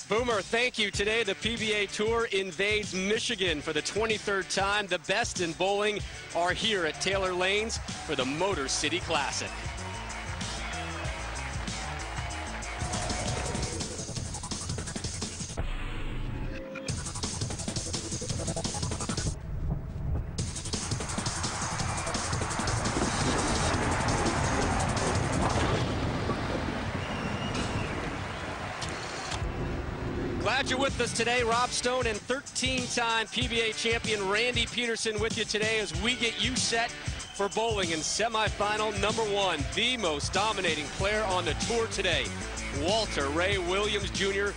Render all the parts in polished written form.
Boomer, thank you. Today, the PBA Tour invades Michigan for the 23rd time. The best in bowling are here at Taylor Lanes for the Motor City Classic. Glad you're with us today. Rob Stone and 13-time PBA champion Randy Peterson with you today as we get you set for bowling in semifinal number 1. The most dominating player on the tour today, Walter Ray Williams Jr.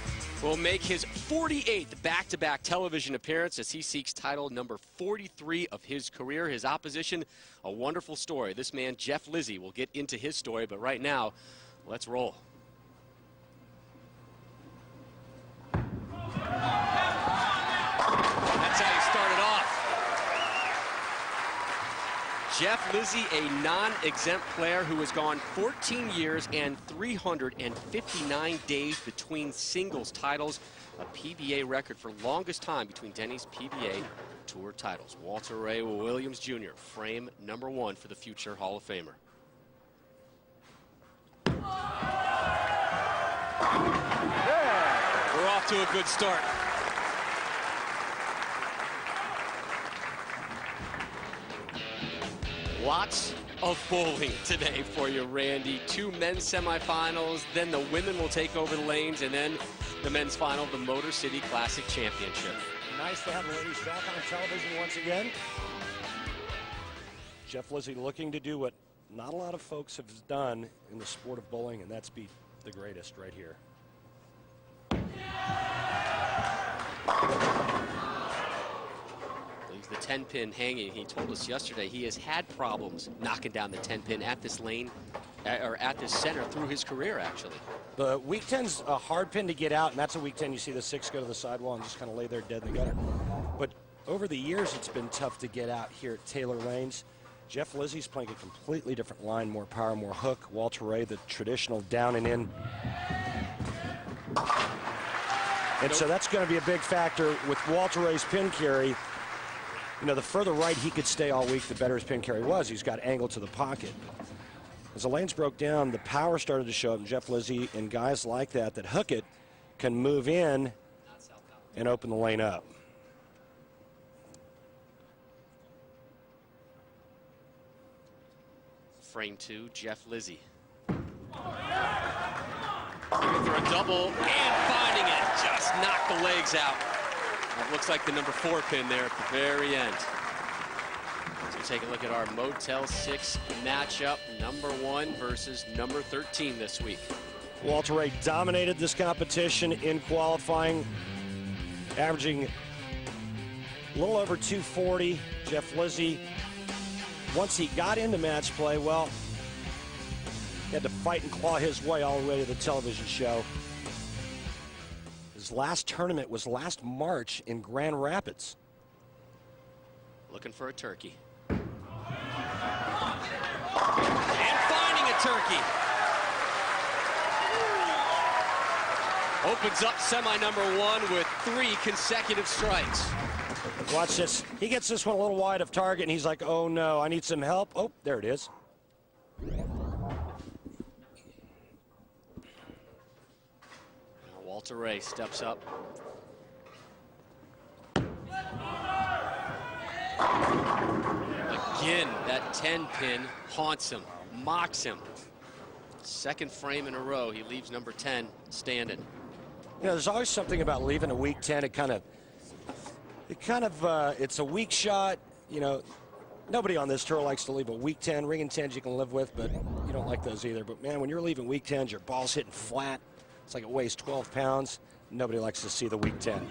will make his 48th back-to-back television appearance as he seeks title number 43 of his career. His opposition, a wonderful story. This man, Jeff Lizzi, will get into his story, but right now, let's roll. That's how he started off. Jeff Lizzi, a non-exempt player who has gone 14 years and 359 days between singles titles, a PBA record for longest time between Denny's PBA Tour titles. Walter Ray Williams Jr., frame number 1 for the future Hall of Famer. We're off to a good start. Lots of bowling today for you, Randy. 2 men's semifinals, then the women will take over the lanes, and then the men's final, the Motor City Classic Championship. Nice to have the ladies back on television once again. Jeff Lizzi looking to do what not a lot of folks have done in the sport of bowling, and that's beat the greatest right here. Leaves the 10-pin hanging. He told us yesterday he has had problems knocking down the 10-pin at this lane, or at this center through his career, actually. The weak 10's a hard pin to get out, and that's a weak 10. You see the 6 go to the sidewall and just kind of lay there dead in the gutter. But over the years, it's been tough to get out here at Taylor Lanes. Jeff Lizzi's playing a completely different line, more power, more hook. Walter Ray, the traditional down and in. And so that's going to be a big factor with Walter Ray's pin carry. You know, the further right he could stay all week, the better his pin carry was. He's got angle to the pocket. As the lanes broke down, the power started to show up, and Jeff Lizzi and guys like that hook it can move in and open the lane up. Frame 2, Jeff Lizzi. Looking for a double and finding it. Just knocked the legs out. It looks like the number 4 pin there at the very end. So take a look at our Motel 6 matchup, number 1 versus number 13 this week. Walter Ray dominated this competition in qualifying, averaging a little over 240. Jeff Lizzi, once he got into match play, well, he had to fight and claw his way all the way to the television show. His last tournament was last March in Grand Rapids. Looking for a turkey. And finding a turkey. Opens up semi number 1 with 3 consecutive strikes. Watch this. He gets this one a little wide of target, and he's like, oh no, I need some help. Oh, there it is. Walter Ray steps up. Again, that 10 pin haunts him, mocks him. Second frame in a row, he leaves number 10 standing. You know, there's always something about leaving a weak 10. It's a weak shot. You know, nobody on this tour likes to leave a weak 10. Ringing 10s you can live with, but you don't like those either. But man, when you're leaving weak 10s, your ball's hitting flat. It's like it weighs 12 pounds. Nobody likes to see the weak 10.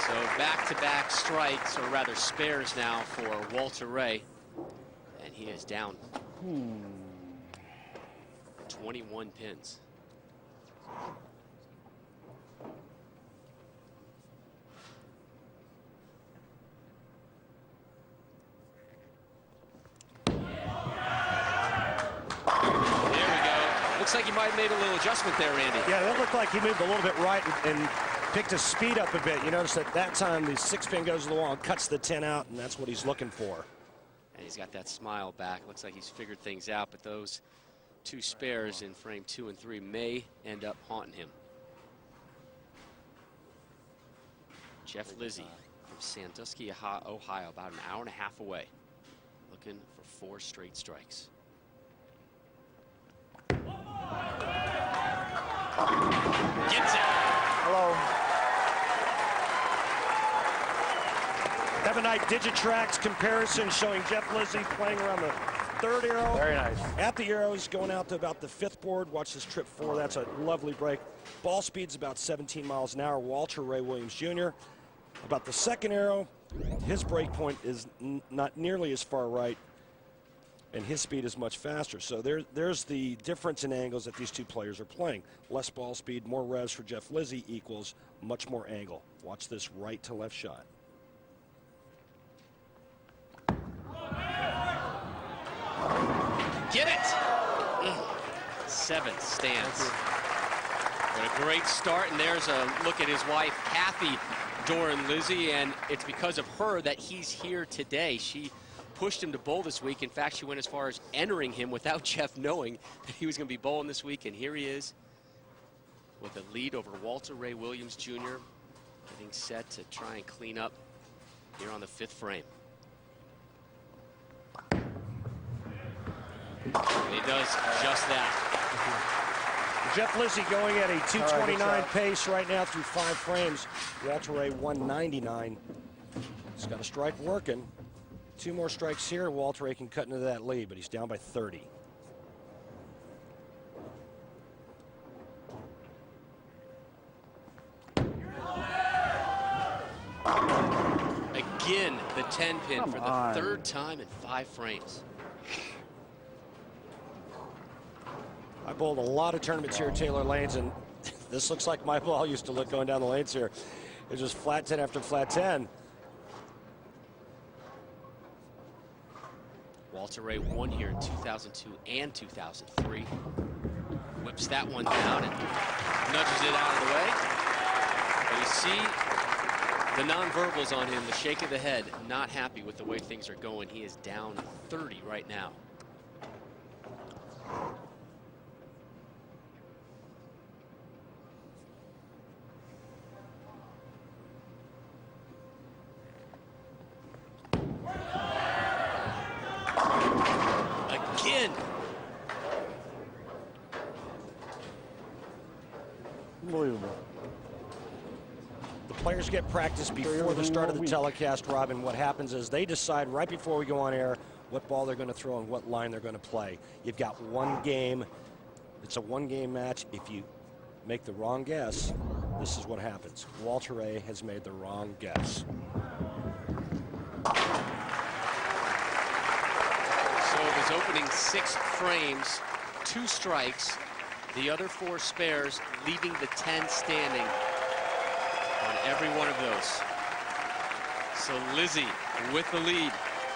So back-to-back strikes, or rather spares now for Walter Ray. And he is down 21 pins. looks like he might have made a little adjustment there, Randy. Yeah, that looked like he moved a little bit right and picked his speed up a bit. You notice that time the 6-pin goes to the wall and cuts the 10 out, and that's what he's looking for. And he's got that smile back. Looks like he's figured things out, but those 2 spares in frame 2 and 3 may end up haunting him. Jeff Lizzi from Sandusky, Ohio, about an hour and a half away, looking for 4 straight strikes. Gets it. Hello. Have a night Digitrax comparison showing Jeff Lizzi playing around the 3rd arrow. Very nice. At the arrows, going out to about the 5th board. Watch this trip 4. That's a lovely break. Ball speed's about 17 miles an hour. Walter Ray Williams Jr. About the 2nd arrow, his break point is not nearly as far right, and his speed is much faster. So there's the difference in angles that these 2 players are playing. Less ball speed, more revs for Jeff Lizzi equals much more angle. Watch this right to left shot. Get it! 7th stands. What a great start, and there's a look at his wife, Kathy Dorin Lizzi, and it's because of her that he's here today. She pushed him to bowl this week. In fact, she went as far as entering him without Jeff knowing that he was going to be bowling this week, and here he is with a lead over Walter Ray Williams Jr., getting set to try and clean up here on the 5th frame. And he does just that. Jeff Lizzi going at a 229 pace right now through 5 frames. Walter Ray 199. He's got a strike working. 2 more strikes here. Walter Ray can cut into that lead, but he's down by 30. Again, the 10-pin for the 3rd time in 5 frames. I bowled a lot of tournaments here at Taylor Lanes, and this looks like my ball used to look going down the lanes here. It was just flat 10 after flat 10. Walter Ray won here in 2002 and 2003. Whips that one down and nudges it out of the way. But you see the nonverbals on him, the shake of the head, not happy with the way things are going. He is down 30 right now. Unbelievable. The players get practice before the start of the telecast, Robin. What happens is they decide right before we go on air what ball they're going to throw and what line they're going to play. You've got 1 game. It's a 1-game match. If you make the wrong guess, this is what happens. Walter Ray has made the wrong guess. So his opening 6 frames, 2 strikes, the other 4 spares, leaving the 10 standing on every one of those. So Lizzi with the lead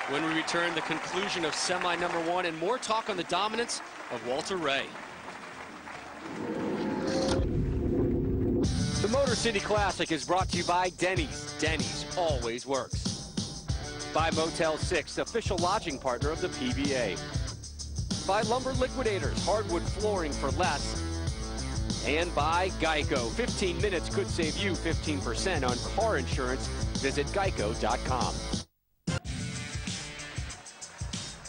when we return, the conclusion of semi number 1 and more talk on the dominance of Walter Ray. The Motor City Classic is brought to you by Denny's. Denny's always works. By Motel 6, official lodging partner of the PBA. By Lumber Liquidators, hardwood flooring for less. And by GEICO. 15 minutes could save you 15% on car insurance. Visit geico.com.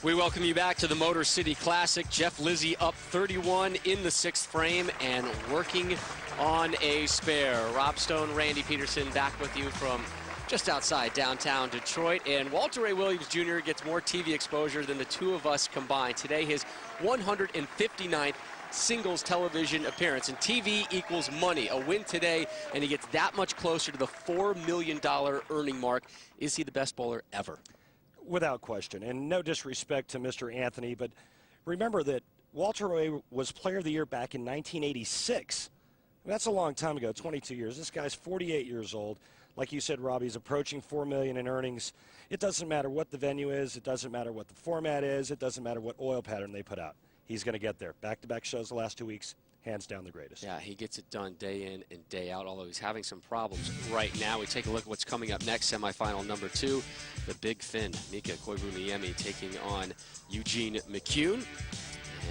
We welcome you back to the Motor City Classic. Jeff Lizzi up 31 in the 6th frame and working on a spare. Rob Stone, Randy Peterson back with you from just outside downtown Detroit. And Walter Ray Williams Jr. gets more TV exposure than the 2 of us combined. Today, his 159th singles television appearance. And TV equals money. A win today, and he gets that much closer to the $4 million earning mark. Is he the best bowler ever? Without question, and no disrespect to Mr. Anthony, but remember that Walter Ray was Player of the Year back in 1986. That's a long time ago, 22 years. This guy's 48 years old. Like you said, Rob, he's approaching $4 million in earnings. It doesn't matter what the venue is. It doesn't matter what the format is. It doesn't matter what oil pattern they put out. he's going to get there. Back-to-back shows the last 2 weeks, hands down the greatest. Yeah, he gets it done day in and day out, although he's having some problems right now. We take a look at what's coming up next, semifinal number 2. The big Finn, Mika Koivuniemi, taking on Eugene McCune.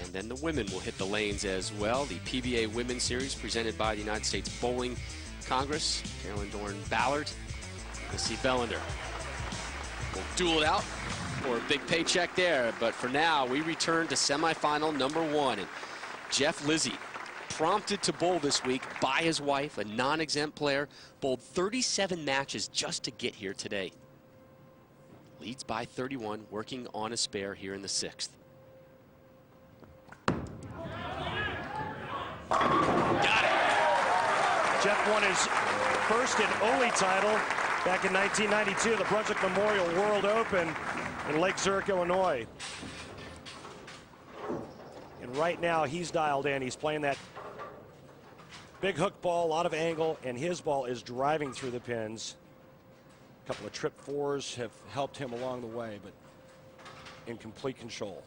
And then the women will hit the lanes as well. The PBA Women's Series presented by the United States Bowling Congress. Carolyn, Dorin, Ballard, Missy, Bellinder. We'll duel it out for a big paycheck there. But for now, we return to semifinal number 1. And Jeff Lizzi, prompted to bowl this week by his wife, a non-exempt player, bowled 37 matches just to get here today. Leads by 31, working on a spare here in the 6th. Got it. Jeff won his first and only title back in 1992, the Brunswick Memorial World Open in Lake Zurich, Illinois. And right now he's dialed in. He's playing that big hook ball, a lot of angle, and his ball is driving through the pins. A couple of trip fours have helped him along the way, but in complete control.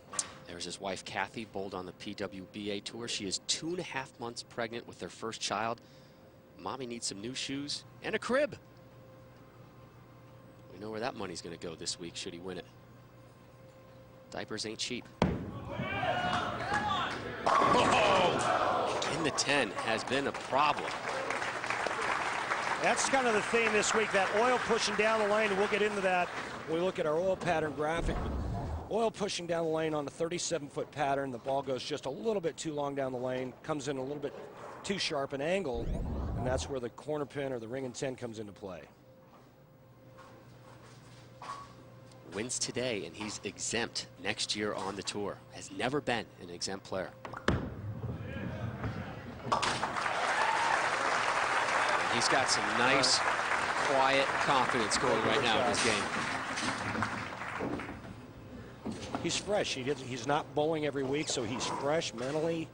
There's his wife, Kathy, bowled on the PWBA tour. She is 2.5 months pregnant with their first child. Mommy needs some new shoes and a crib. We know where that money's going to go this week, should he win it. Diapers ain't cheap. Oh! In the 10 has been a problem. That's kind of the theme this week, that oil pushing down the lane, and we'll get into that when we look at our oil pattern graphic. Oil pushing down the lane on the 37-foot pattern. The ball goes just a little bit too long down the lane, comes in a little bit too sharp an angle, and that's where the corner pin or the ring and 10 comes into play. Wins today, and he's exempt next year on the tour. Has never been an exempt player. And he's got some nice, quiet confidence going right now in this game. He's fresh. He's not bowling every week, so he's fresh mentally.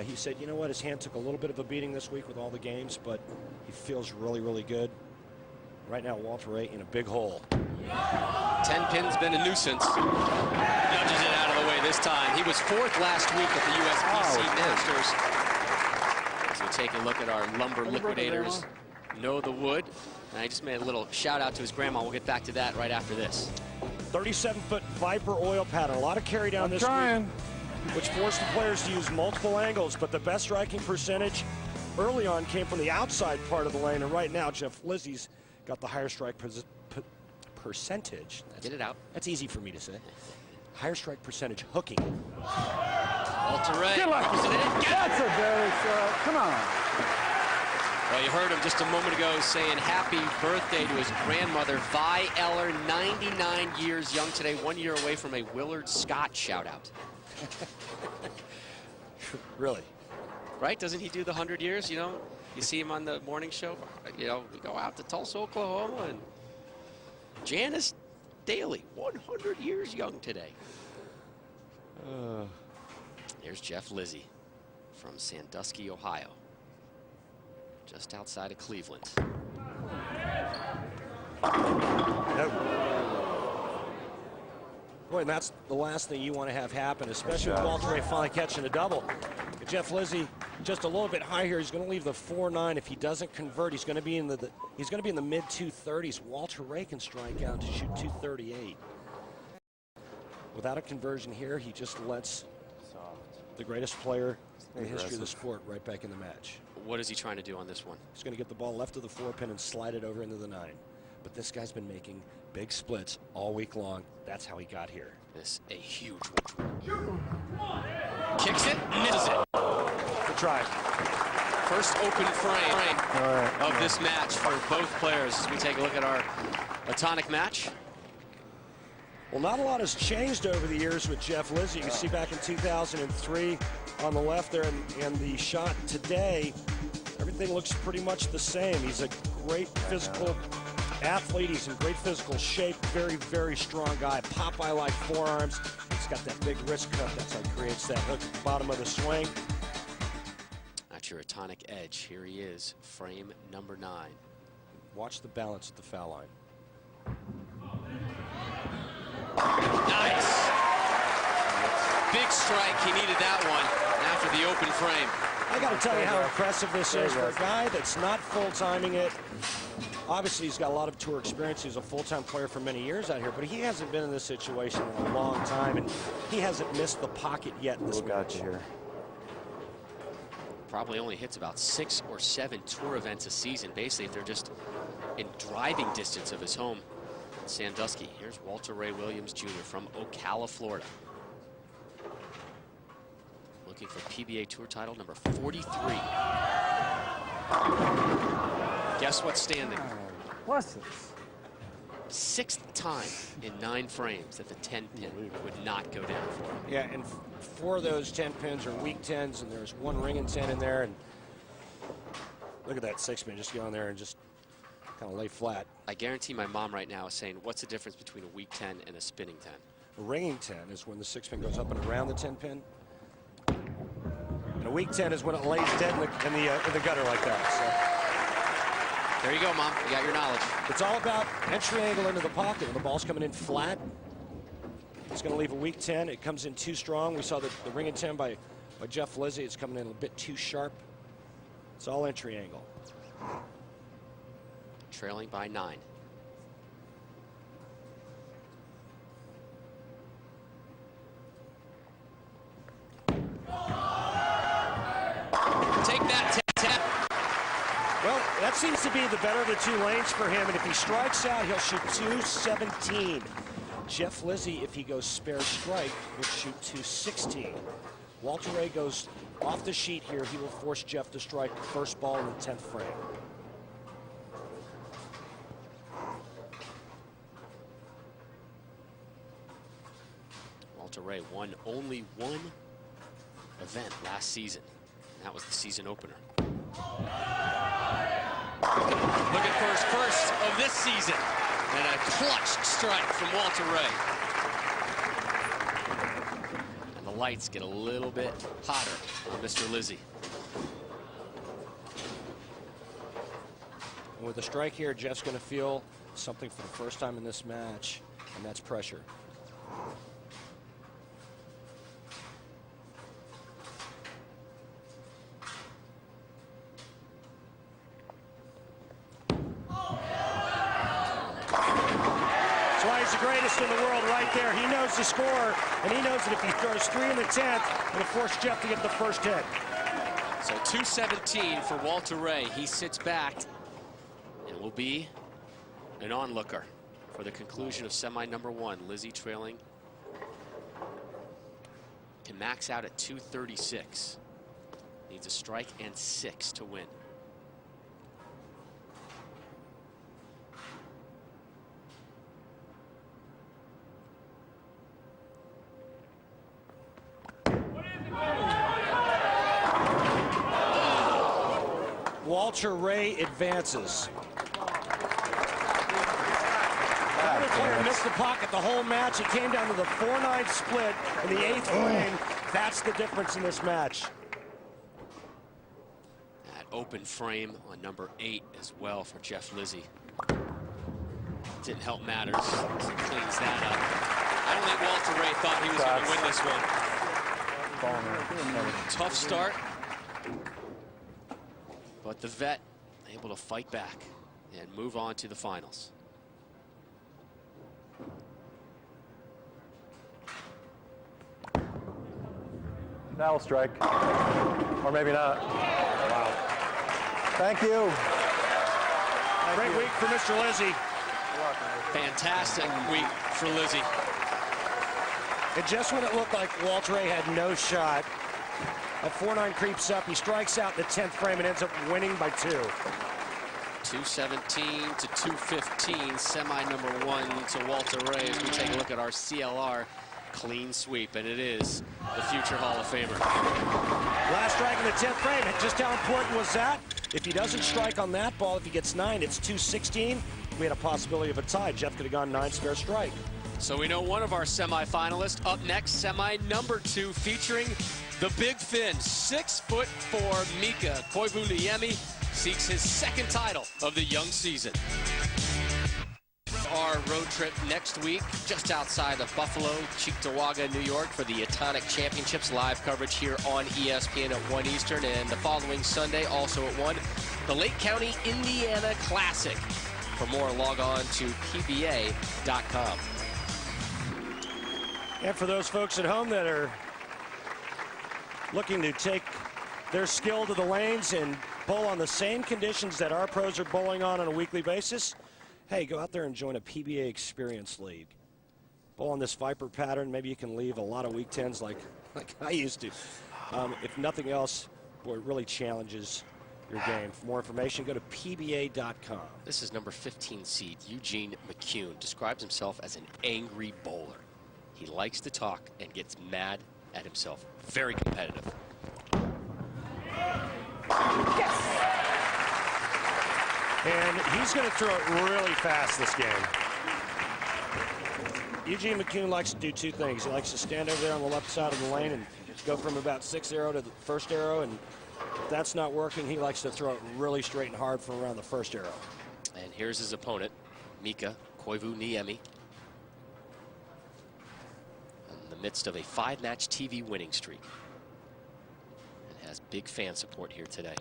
He said, you know what, his hand took a little bit of a beating this week with all the games, but he feels really, really good. Right now, Walter Ray in a big hole. 10 pin's been a nuisance. Nudges it out of the way this time. He was 4th last week at the USBC Masters. So take a look at our lumber liquidators. Know the wood. And I just made a little shout out to his grandma. We'll get back to that right after this. 37-foot Viper oil pattern. A lot of carry down this week, which forced the players to use multiple angles, but the best striking percentage early on came from the outside part of the lane, and right now Jeff Lizzi's got the higher strike percentage. Get it out. That's easy for me to say. Higher strike percentage hooking. Walter Ray. That's a very come on. Well, you heard him just a moment ago saying happy birthday to his grandmother, Vi Eller, 99 years young today, 1 year away from a Willard Scott shout-out. Really? Right? Doesn't he do the 100 years, you know? You see him on the morning show. You know, we go out to Tulsa, Oklahoma, and Janice Daly, 100 years young today. There's Jeff Lizzi from Sandusky, Ohio, just outside of Cleveland. No. Boy, and that's the last thing you want to have happen, especially with Walter Ray finally catching a double. If Jeff Lizzi just a little bit high here, he's going to leave the 4-9. If he doesn't convert, he's going to be in the mid 230s. Walter Ray can strike out to shoot 238. Without a conversion here, he just lets the greatest player in the history of the sport right back in the match. What is he trying to do on this one? He's going to get the ball left of the 4-pin and slide it over into the 9. But this guy's been making big splits all week long. That's how he got here. This a huge one. Kicks it, misses it. Good try. First open frame of this match for both players as we take a look at our Etonic match. Well, not a lot has changed over the years with Jeff Lizzi. You can see back in 2003 on the left there, and the shot today, everything looks pretty much the same. He's a great physical athlete. He's in great physical shape. Very, very strong guy. Popeye-like forearms. He's got that big wrist cup. That's how he creates that hook at the bottom of the swing. That's your Etonic EDGE. Here he is, frame number 9. Watch the balance at the foul line. Nice. big strike. He needed that one after the open frame. I got to tell you how impressive this is for a guy that's not full-timing it. Obviously, he's got a lot of tour experience. He's a full-time player for many years out here, but he hasn't been in this situation in a long time, and he hasn't missed the pocket yet in this match. Here. Probably only hits about 6 or 7 tour events a season, basically, if they're just in driving distance of his home in Sandusky. Here's Walter Ray Williams Jr. from Ocala, Florida. Looking for PBA Tour title number 43. Guess what's standing? What's this? 6th time in 9 frames that the 10 pin would not go down for him. Yeah, and 4 of those 10 pins are weak 10s, and there's 1 ring and 10 in there. And look at that 6-pin just go in there and just kind of lay flat. I guarantee my mom right now is saying, what's the difference between a weak 10 and a spinning 10? A ringing 10 is when the 6-pin goes up and around the 10 pin. And a weak 10 is when it lays dead in the gutter like that. So. There you go, Mom. You got your knowledge. It's all about entry angle into the pocket. When the ball's coming in flat, it's going to leave a weak 10. It comes in too strong. We saw the ring and 10 by Jeff Lizzi. It's coming in a bit too sharp. It's all entry angle. Trailing by 9. Take that, tap. Well, that seems to be the better of the 2 lanes for him, and if he strikes out, he'll shoot 217. Jeff Lizzi, if he goes spare strike, will shoot 216. Walter Ray goes off the sheet here. He will force Jeff to strike the first ball in the 10th frame. Walter Ray won only 1 event last season. That was the season opener. Looking for his first of this season. And a clutch strike from Walter Ray. And the lights get a little bit hotter on Mr. Lizzi. And with a strike here, Jeff's going to feel something for the first time in this match, and that's pressure. He's the greatest in the world right there. He knows the score, and he knows that if he throws 3 in the 10th, it'll force Jeff to get the first hit. So 217 for Walter Ray. He sits back and will be an onlooker for the conclusion of semi number 1. Lizzi trailing. Can max out at 236. Needs a strike and 6 to win. Walter Ray advances. Another player missed the pocket the whole match. It came down to the 4-9 split in the 8th frame. That's the difference in this match. That open frame on number 8 as well for Jeff Lizzi. Didn't help matters. Cleans that up. I don't think Walter Ray thought he was going to win this one. Tough start. But the vet able to fight back and move on to the finals. That'll strike. Or maybe not. Wow. Thank you. Great week for Mr. Lizzi. Fantastic week for Lizzi. And just when it looked like Walter Ray had no shot, that 4-9 creeps up. He strikes out in the 10th frame and ends up winning by 2. 217 to 215, semi number 1 to Walter Ray as we take a look at our CLR clean sweep, and it is the future Hall of Famer. Last strike in the 10th frame. Just how important was that? If he doesn't strike on that ball, if he gets 9, it's 216. We had a possibility of a tie. Jeff could have gone 9 spare strike. So we know one of our semifinalists. Up next, semi number 2, featuring the Big Fin, 6'4" Mika Koivuniemi seeks his 2nd title of the young season. Our 4-hour road trip next week, just outside of Buffalo, Cheektowaga, New York, for the Etonic Championships. Live coverage here on ESPN at 1 Eastern, and the following Sunday, also at 1, the Lake County, Indiana Classic. For more, log on to PBA.com. And for those folks at home that are looking to take their skill to the lanes and bowl on the same conditions that our pros are bowling on a weekly basis, hey, go out there and join a PBA Experience League. Bowl on this Viper pattern. Maybe you can leave a lot of weak 10s like I used to. If nothing else, boy, it really challenges your game. For more information, go to PBA.com. This is number 15 seed Eugene McCune. Describes himself as an angry bowler. He likes to talk and gets mad at himself. Very competitive. Yes! And he's going to throw it really fast this game. Eugene McCune likes to do two things. He likes to stand over there on the left side of the lane and go from about 6th arrow to the 1st arrow, and if that's not working, he likes to throw it really straight and hard from around the 1st arrow. And here's his opponent, Mika, Koivuniemi. In the midst of a 5-match TV winning streak. And has big fan support here today.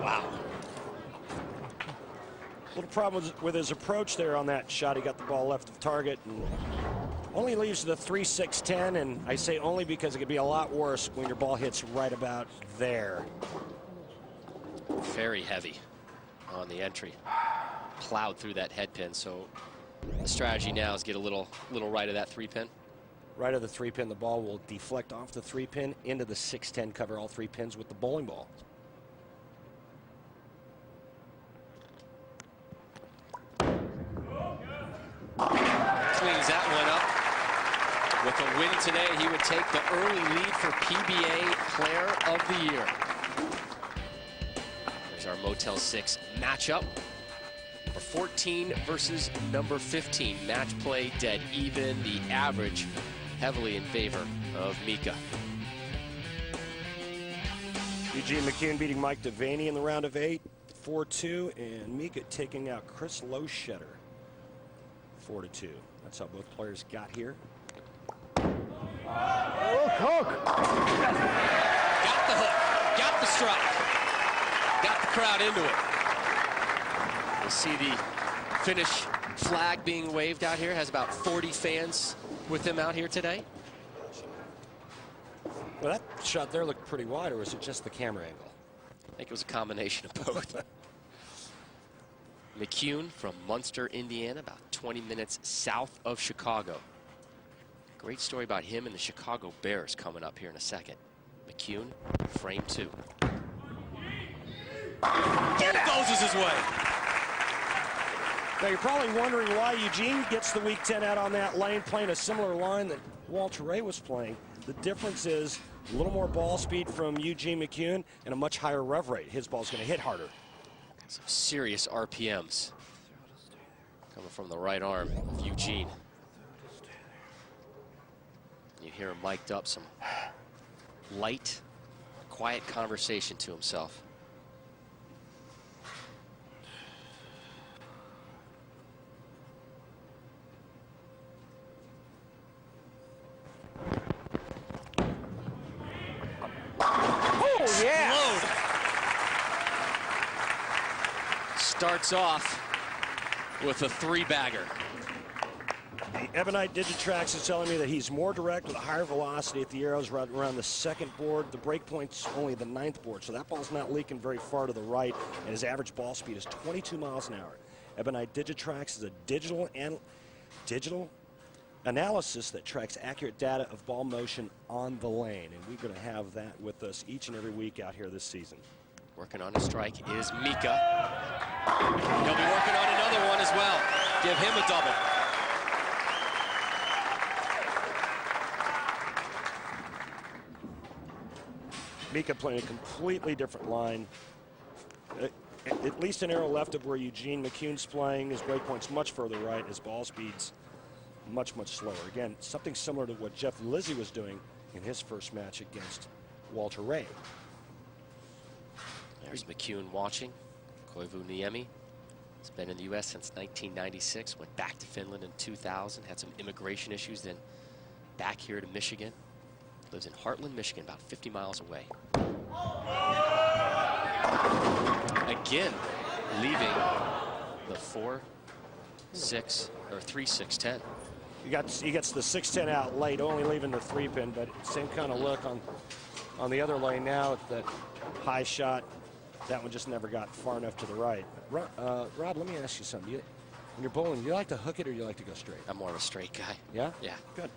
Wow. Little problem with his approach there on that shot. He got the ball left of target and only leaves the 3-6-10, and I say only because it could be a lot worse when your ball hits right about there. Very heavy on the entry. Plowed through that head pin, so the strategy now is get a little right of that 3-pin. Right of the 3-pin, the ball will deflect off the 3-pin into the 6-10, cover all 3 pins with the bowling ball. Cleans that one up. With a win today, he would take the early lead for PBA Player of the Year. There's our Motel 6 matchup. Number 14 versus number 15. Match play dead even. The average heavily in favor of Mika. Eugene McCune beating Mike Devaney in the round of 8, 4-2, and Mika taking out Chris Loschetter, 4-2. That's how both players got here. Hook! Got the hook, got the strike, got the crowd into it. We'll see the finish flag being waved out here. Has about 40 fans with him out here today. Well, that shot there looked pretty wide, or was it just the camera angle? I think it was a combination of both. McCune from Munster, Indiana, about 20 minutes south of Chicago. Great story about him and the Chicago Bears coming up here in a second. McCune, frame 2. Bulldozes his way. Now, you're probably wondering why Eugene gets the weak 10 out on that lane, playing a similar line that Walter Ray was playing. The difference is a little more ball speed from Eugene McCune and a much higher rev rate. His ball's going to hit harder. Some serious RPMs coming from the right arm of Eugene. You hear him mic'd up, some light, quiet conversation to himself. Oh, yeah! Load. Starts off with a 3-bagger. The Ebonite Digitrax is telling me that he's more direct with a higher velocity at the arrows right around the 2nd board. The break point's only the 9th board, so that ball's not leaking very far to the right, and his average ball speed is 22 miles an hour. Ebonite Digitrax is a digital analysis that tracks accurate data of ball motion on the lane, and we're going to have that with us each and every week out here this season. Working on a strike is Mika. He'll be working on another one as well. Give him a double. Mika playing a completely different line. At least an arrow left of where Eugene McCune's playing. His breakpoint's much further right. His ball speed's much, much slower. Again, something similar to what Jeff Lizzi was doing in his first match against Walter Ray. There's McCune watching. Koivuniemi He's been in the U.S. since 1996, went back to Finland in 2000, had some immigration issues, then back here to Michigan. Lives in Heartland, Michigan, about 50 miles away. Again, leaving the 3-6-10. He gets the 6-10 out late, only leaving the 3-pin, but same kind of look on the other lane now. That high shot, that one just never got far enough to the right. Rob, let me ask you something. When you're bowling, do you like to hook it or do you like to go straight? I'm more of a straight guy. Yeah? Yeah. Good.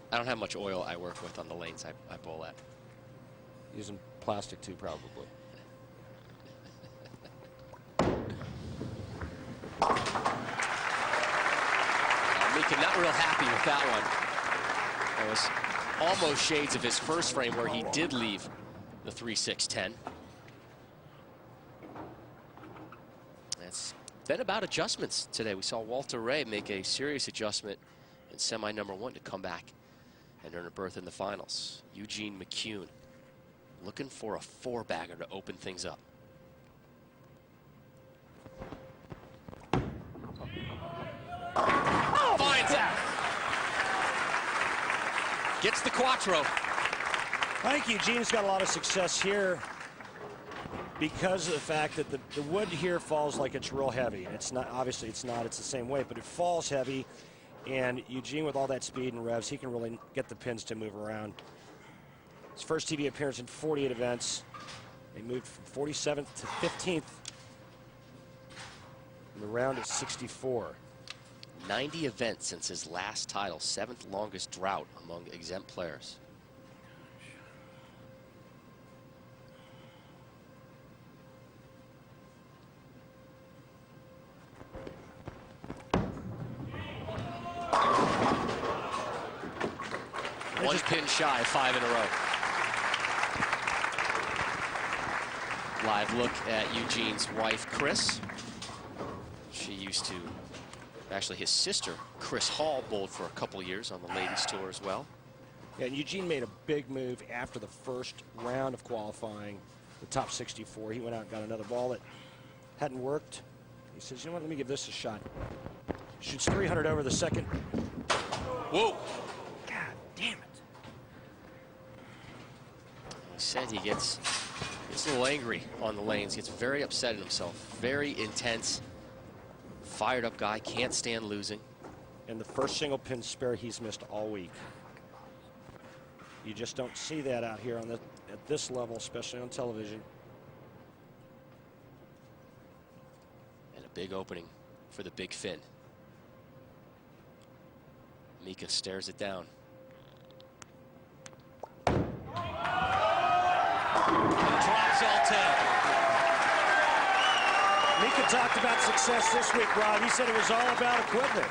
I don't have much oil I work with on the lanes I bowl at. Using plastic too, probably. Mika not real happy with that one. That was almost shades of his first frame where he did leave the 3-6-10. It's been about adjustments today. We saw Walter Ray make a serious adjustment in semi number 1 to come back and earn a berth in the finals. Eugene McCune looking for a 4-bagger to open things up. Finds it. Gets the quattro. I think Eugene's got a lot of success here because of the fact that the wood here falls like it's real heavy. And it's not, obviously it's not, it's the same weight, but it falls heavy. And Eugene, with all that speed and revs, he can really get the pins to move around. His first TV appearance in 48 events. They moved from 47th to 15th. And the round is 64. 90 events since his last title, 7th longest drought among exempt players. One pin shy of 5 in a row. Live look at Eugene's wife, Chris. She used to, actually his sister, Chris Hall, bowled for a couple years on the ladies tour as well. Yeah, and Eugene made a big move after the first round of qualifying, the top 64. He went out and got another ball that hadn't worked. He says, you know what, let me give this a shot. Shoots 300 over the second. Whoa. God damn it. He said he gets a little angry on the lanes, gets very upset at himself, very intense, fired up guy, can't stand losing. And the first single pin spare he's missed all week. You just don't see that out here on at this level, especially on television. And a big opening for the big fin. Mika stares it down. Drops all 10. Mika talked about success this week, Rob. He said it was all about equipment.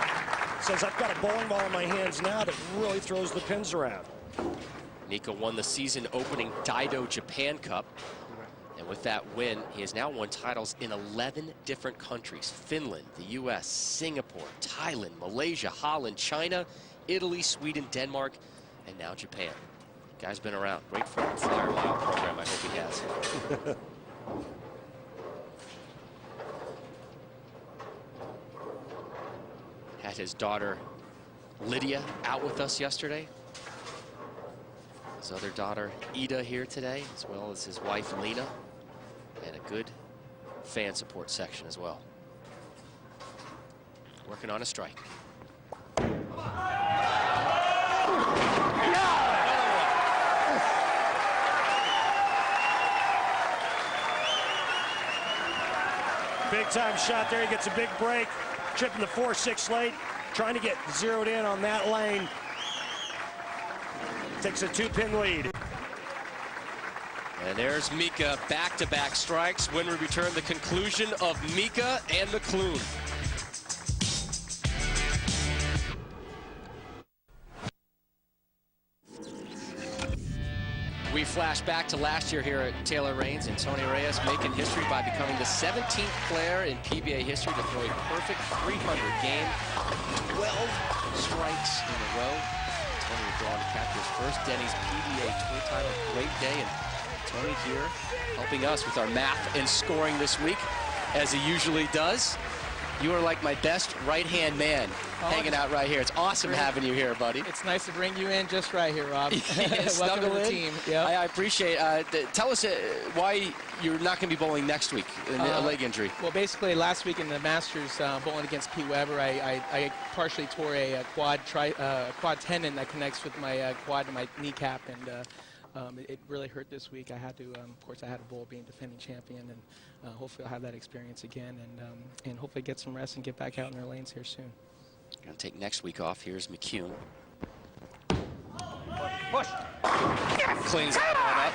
Says, I've got a bowling ball in my hands now that really throws the pins around. Mika won the season opening Daido Japan Cup. And with that win, he has now won titles in 11 different countries. Finland, the US, Singapore, Thailand, Malaysia, Holland, China, Italy, Sweden, Denmark, and now Japan. Guy's been around. Great frequent flyer mile program, I hope he has. Had his daughter Lydia out with us yesterday. His other daughter Ida here today, as well as his wife Lena, and a good fan support section as well. Working on a strike. Big time shot there. He gets a big break. Tripping the 4-6 late. Trying to get zeroed in on that lane. Takes a 2-pin lead. And there's Mika, back-to-back strikes. When we return, the conclusion of Mika and McCune. We flash back to last year here at Taylor Reigns, and Tony Reyes making history by becoming the 17th player in PBA history to throw a perfect 300 game, 12 strikes in a row. Tony would go on to capture his first Denny's PBA Tour title. Great day, and Tony here helping us with our math and scoring this week, as he usually does. You are like my best right-hand man hanging out right here. It's awesome having you here, buddy. It's nice to bring you in just right here, Rob. Welcome to the team. Yep. I appreciate tell us why you're not going to be bowling next week in a leg injury. Well, basically, last week in the Masters, bowling against Pete Weber, I partially tore a quad tendon that connects with my quad to my kneecap, and it really hurt this week. I had to, of course, I had a bowl being defending champion, and hopefully I'll have that experience again, and hopefully get some rest and get back out in their lanes here soon. Going to take next week off. Here's McCune. Push. Cleans that one up.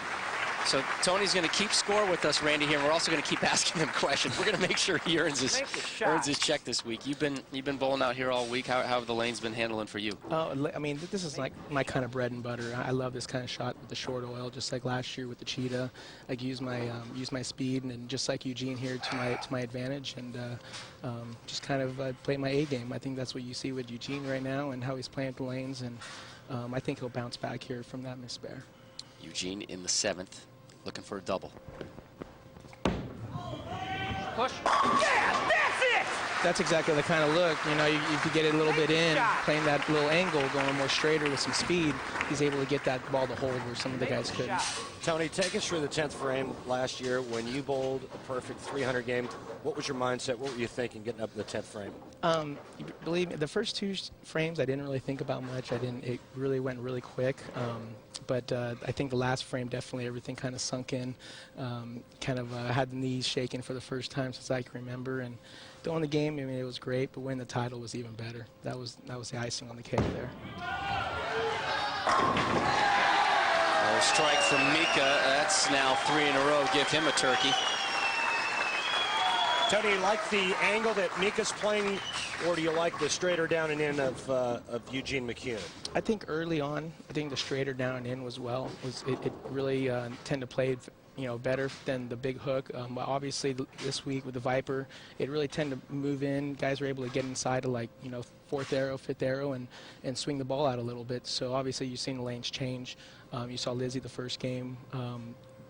So Tony's going to keep score with us, Randy, here. And we're also going to keep asking him questions. We're going to make sure he earns his check this week. You've been bowling out here all week. How have the lanes been handling for you? I mean, this is like my kind of bread and butter. I love this kind of shot with the short oil, just like last year with the cheetah. I use my speed and just like Eugene here to my advantage, and just kind of play my A game. I think that's what you see with Eugene right now and how he's playing the lanes, and I think he'll bounce back here from that misbear. Eugene in the 7th. Looking for a double. Push. Yeah, that's it! That's exactly the kind of look, you know, if you get it a little bit in, playing that little angle, going more straighter with some speed, he's able to get that ball to hold where some of the guys couldn't. Tony, take us through the 10th frame last year when you bowled a perfect 300 game. What was your mindset? What were you thinking getting up in the 10th frame? You believe me, the first 2 frames I didn't really think about much. It really went really quick. But I think the last frame, definitely everything kind of sunk in. Had the knees shaking for the first time since I can remember. And throwing the game, I mean, it was great, but winning the title was even better. That was the icing on the cake there. A strike from Mika. That's now 3 in a row. Give him a turkey. Tony, you like the angle that Mika's playing, or do you like the straighter down and in of Eugene McCune? I think early on, I think the straighter down and in it really tend to play, better than the big hook. Obviously this week with the Viper, it really tend to move in. Guys are able to get inside of 4th arrow, 5th arrow, and swing the ball out a little bit. So obviously you've seen the lanes change. You saw Lizzi the first game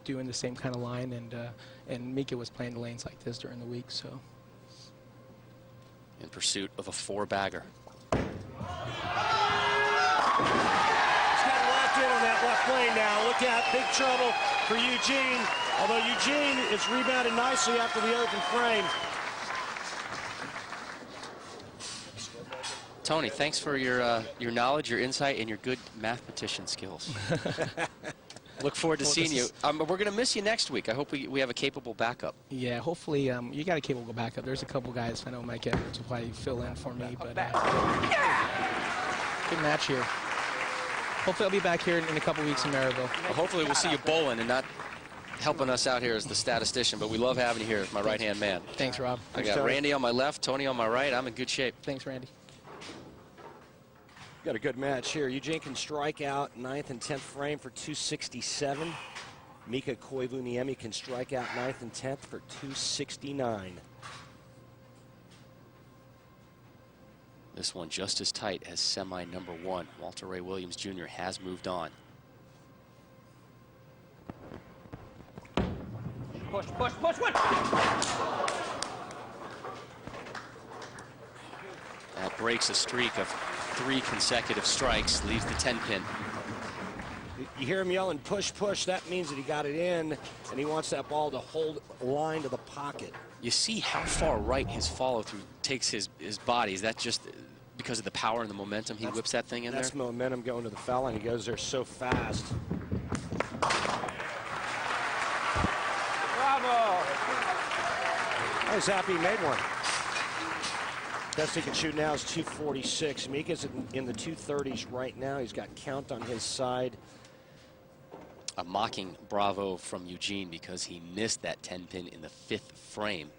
doing the same kind of line, and Mika was playing the lanes like this during the week. So in pursuit of a 4-bagger. In on that left lane now. Look out, big trouble for Eugene. Although Eugene is rebounded nicely after the open frame. Tony, thanks for your knowledge, your insight, and your good mathematician skills. Look forward to seeing you. We're going to miss you next week. I hope we have a capable backup. Yeah, hopefully you got a capable backup. There's a couple guys I know Mike Edwards will probably fill in for me, but good match here. Hopefully I'll be back here in a couple weeks in Maryville. Well, hopefully we'll see you bowling and not helping us out here as the statistician, but we love having you here as my right-hand man. Thanks, Rob. I got Randy on my left, Tony on my right. I'm in good shape. Thanks, Randy. Got a good match here. Eugene can strike out 9th and 10th frame for 267. Mika Koivuniemi can strike out 9th and 10th for 269. This one just as tight as semi number 1. Walter Ray Williams Jr. has moved on. Push, push, push, push. That breaks a streak of 3 consecutive strikes, leaves the 10-pin. You hear him yelling, push, push. That means that he got it in, and he wants that ball to hold a line to the pocket. You see how far right his follow-through takes his body. Is that just because of the power and the momentum he whips that thing in there? That's momentum going to the foul line. He goes there so fast. Bravo. I was happy he made one. Best he can shoot now is 246. Mika's in the 230s right now. He's got count on his side. A mocking bravo from Eugene because he missed that 10-pin in the 5th frame.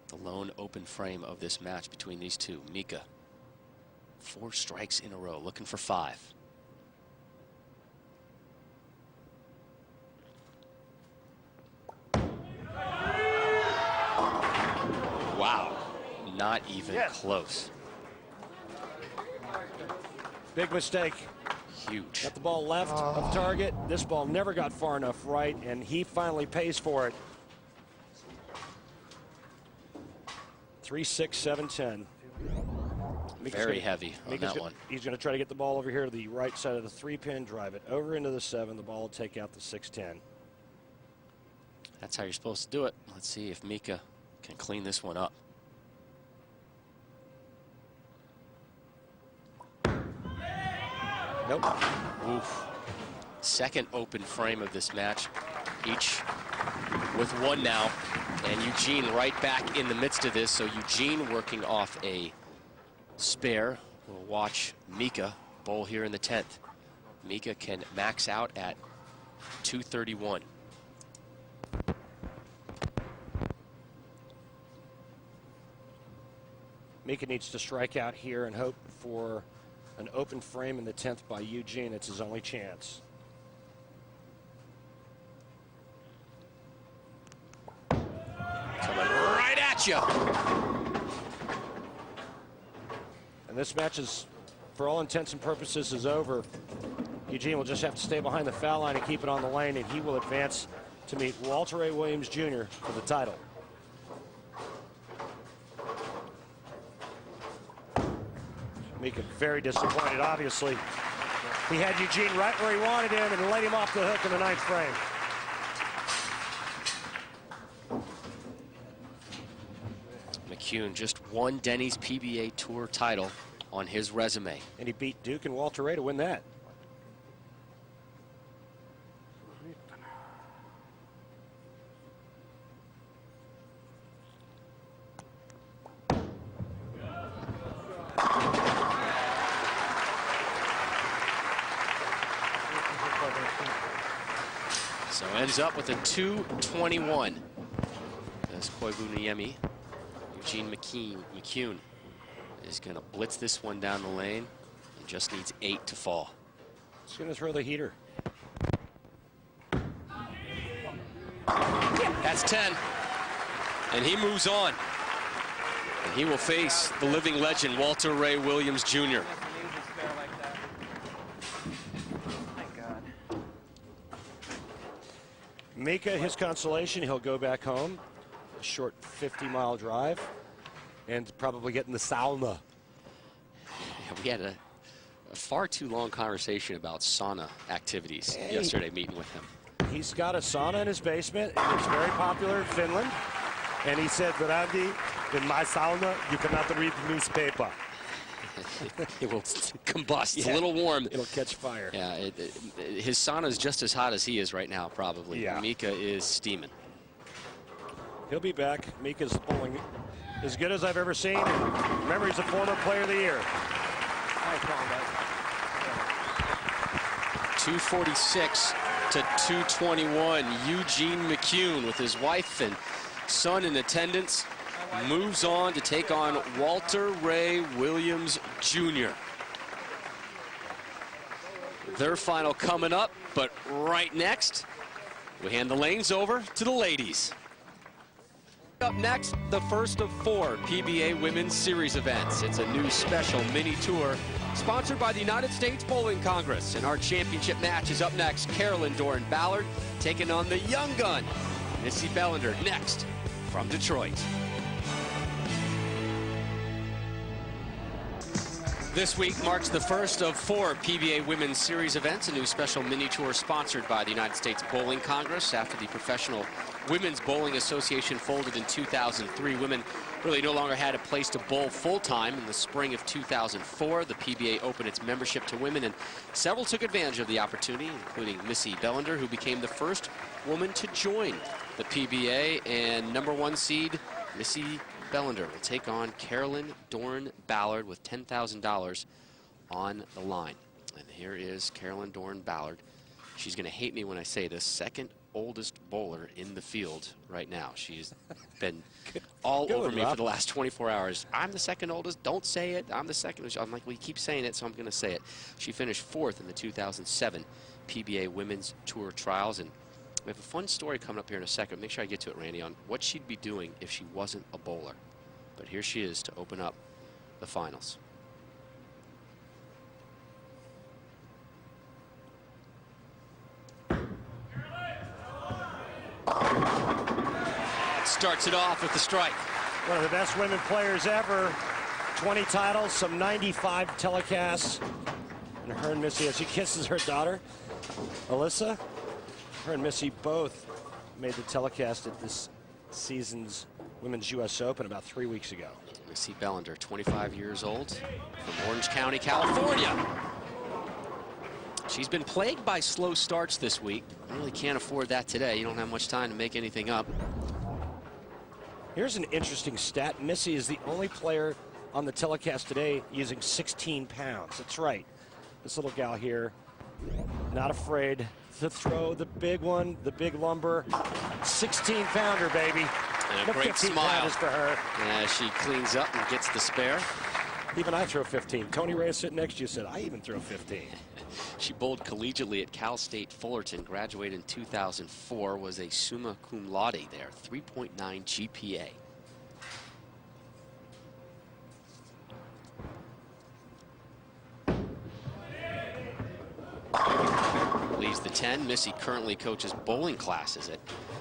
The lone open frame of this match between these two. Mika, 4 strikes in a row, looking for 5. Wow, not even close. Big mistake. Huge. Got the ball left of target. This ball never got far enough right, and he finally pays for it. 3-6, 7-10. Very heavy on that one. He's going to try to get the ball over here to the right side of the 3-pin, drive it over into the 7. The ball will take out the 6-10. That's how you're supposed to do it. Let's see if Mika can clean this one up. Nope. Oof. Second open frame of this match, each with one now. And Eugene right back in the midst of this. So Eugene working off a spare. We'll watch Mika bowl here in the 10th. Mika can max out at 231. Mika needs to strike out here and hope for an open frame in the 10th by Eugene. It's his only chance. Coming right at you. And this match is, for all intents and purposes, is over. Eugene will just have to stay behind the foul line and keep it on the lane, and he will advance to meet Walter Ray Williams Jr. for the title. Mika very disappointed, obviously. He had Eugene right where he wanted him and laid him off the hook in the 9th frame. McCune just won Denny's PBA Tour title on his resume. And he beat Duke and Walter Ray to win that. So ends up with a 221 as Koivuniemi. Eugene McCune is going to blitz this one down the lane and just needs 8 to fall. He's going to throw the heater. That's 10. And he moves on. And he will face the living legend, Walter Ray Williams Jr. Mika, his consolation, he'll go back home. A short 50-mile drive and probably get in the sauna. We had a far too long conversation about sauna activities yesterday meeting with him. He's got a sauna in his basement, and it's very popular in Finland. And he said, Randy, in my sauna, you cannot read the newspaper. It will combust. It's a little warm. It'll catch fire. Yeah, his sauna is just as hot as he is right now, probably. Yeah. Mika is steaming. He'll be back. Mika's bowling as good as I've ever seen. And remember, he's a former Player of the Year. 246 to 221. Eugene McCune with his wife and son in attendance moves on to take on Walter Ray Williams Jr. Their final coming up, but right next, we hand the lanes over to the ladies. Up next, the first of 4 PBA Women's Series events. It's a new special mini tour sponsored by the United States Bowling Congress. And our championship match is up next. Carolyn, Dorin, Ballard taking on the young gun, Missy Bellinder, next from Detroit. This week marks the first of 4 PBA Women's Series events, a new special mini tour sponsored by the United States Bowling Congress. After the Professional Women's Bowling Association folded in 2003, women really no longer had a place to bowl full-time. In the spring of 2004, the PBA opened its membership to women, and several took advantage of the opportunity, including Missy Bellinder, who became the first woman to join the PBA, and #1 seed Missy Bellinder will take on Carolyn, Dorin, Ballard with $10,000 on the line. And here is Carolyn, Dorin, Ballard. She's going to hate me when I say this, second oldest bowler in the field right now. She's been all over me for the last 24 hours. I'm the second oldest. Don't say it. I'm the second. I'm like, well, you keep saying it, so I'm going to say it. She finished 4th in the 2007 PBA Women's Tour Trials. And we have a fun story coming up here in a second. Make sure I get to it, Randy, on what she'd be doing if she wasn't a bowler. But here she is to open up the finals. Starts it off with the strike. One of the best women players ever. 20 titles, some 95 telecasts. And her and Missy, as she kisses her daughter, Alyssa, her and Missy both made the telecast at this season's Women's U.S. Open about 3 weeks ago. Missy Bellinder, 25 years old, from Orange County, California. She's been plagued by slow starts this week. You really can't afford that today. You don't have much time to make anything up. Here's an interesting stat. Missy is the only player on the telecast today using 16 pounds. That's right. This little gal here, not afraid to throw the big one, the big lumber. 16-pounder, baby. And a great smile for her. As she cleans up and gets the spare. Even I throw 15. Tony Reyes sitting next to you said, I even throw 15. She bowled collegiately at Cal State Fullerton, graduated in 2004, was a summa cum laude there, 3.9 GPA. Leaves the 10. Missy currently coaches bowling classes at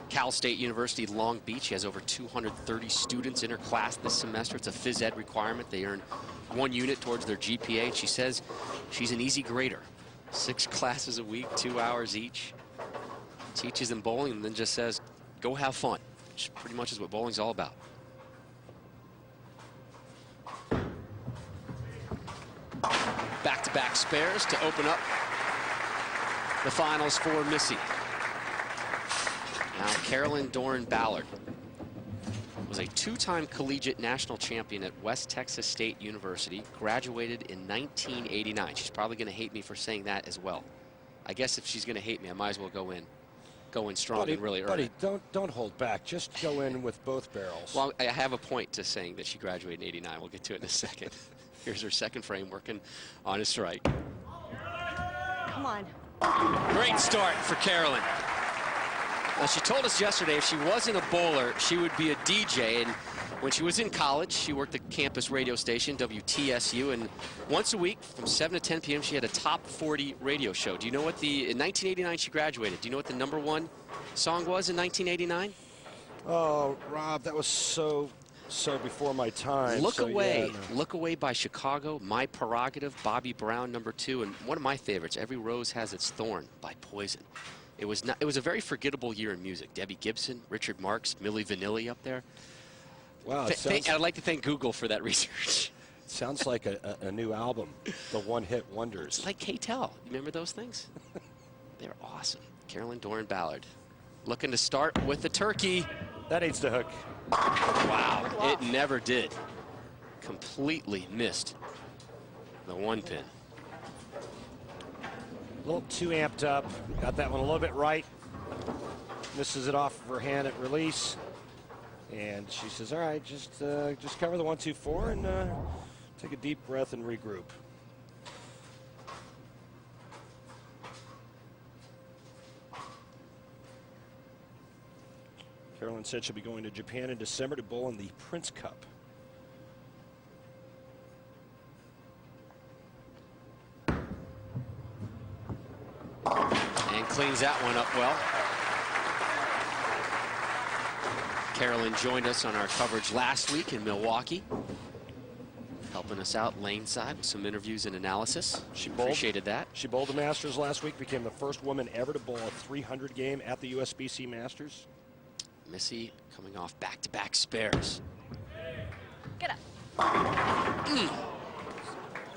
Cal State University Long Beach. She has over 230 students in her class this semester. It's a phys ed requirement. They earn 1 unit towards their GPA. She says she's an easy grader. 6 classes a week, 2 hours each. Teaches them bowling and then just says, go have fun. Which pretty much is what bowling's all about. Back-to-back spares to open up the finals for Missy. Now, Carolyn Dorin Ballard was a 2-time collegiate national champion at West Texas State University, graduated in 1989. She's probably going to hate me for saying that as well. I guess if she's going to hate me, I might as well go in strong and really early. Buddy, don't hold back. Just go in with both barrels. Well, I have a point to saying that she graduated in 89. We'll get to it in a second. Here's her second frame working on a strike. Come on. Great start for Carolyn. Well, she told us yesterday if she wasn't a bowler, she would be a DJ. And when she was in college, she worked the campus radio station, WTSU. And once a week from 7 to 10 p.m., she had a top 40 radio show. Do you know what in 1989 she graduated. Do you know what the #1 song was in 1989? Oh, Rob, that was so before my time. Look Away. Yeah, no. Look Away by Chicago, My Prerogative, Bobby Brown, #2, and one of my favorites, Every Rose Has Its Thorn by Poison. It was a very forgettable year in music. Debbie Gibson, Richard Marx, Milli Vanilli up there. Wow, I'd like to thank Google for that research. Sounds like a new album, the one-hit wonders. It's like K-Tel. You remember those things? They're awesome. Carolyn Dorin Ballard looking to start with the turkey. That needs to hook. Wow, it never did. Completely missed the 1 pin. A little too amped up. Got that one a little bit right. Misses it off of her hand at release. And she says, all right, just cover the 1, 2, 4 and take a deep breath and regroup. Carolyn said she'll be going to Japan in December to bowl in the Prince Cup. And cleans that one up well. Carolyn joined us on our coverage last week in Milwaukee, helping us out lane side with some interviews and analysis. She appreciated that. She bowled the Masters last week, became the first woman ever to bowl a 300 game at the USBC Masters. Missy coming off back-to-back spares. Get up.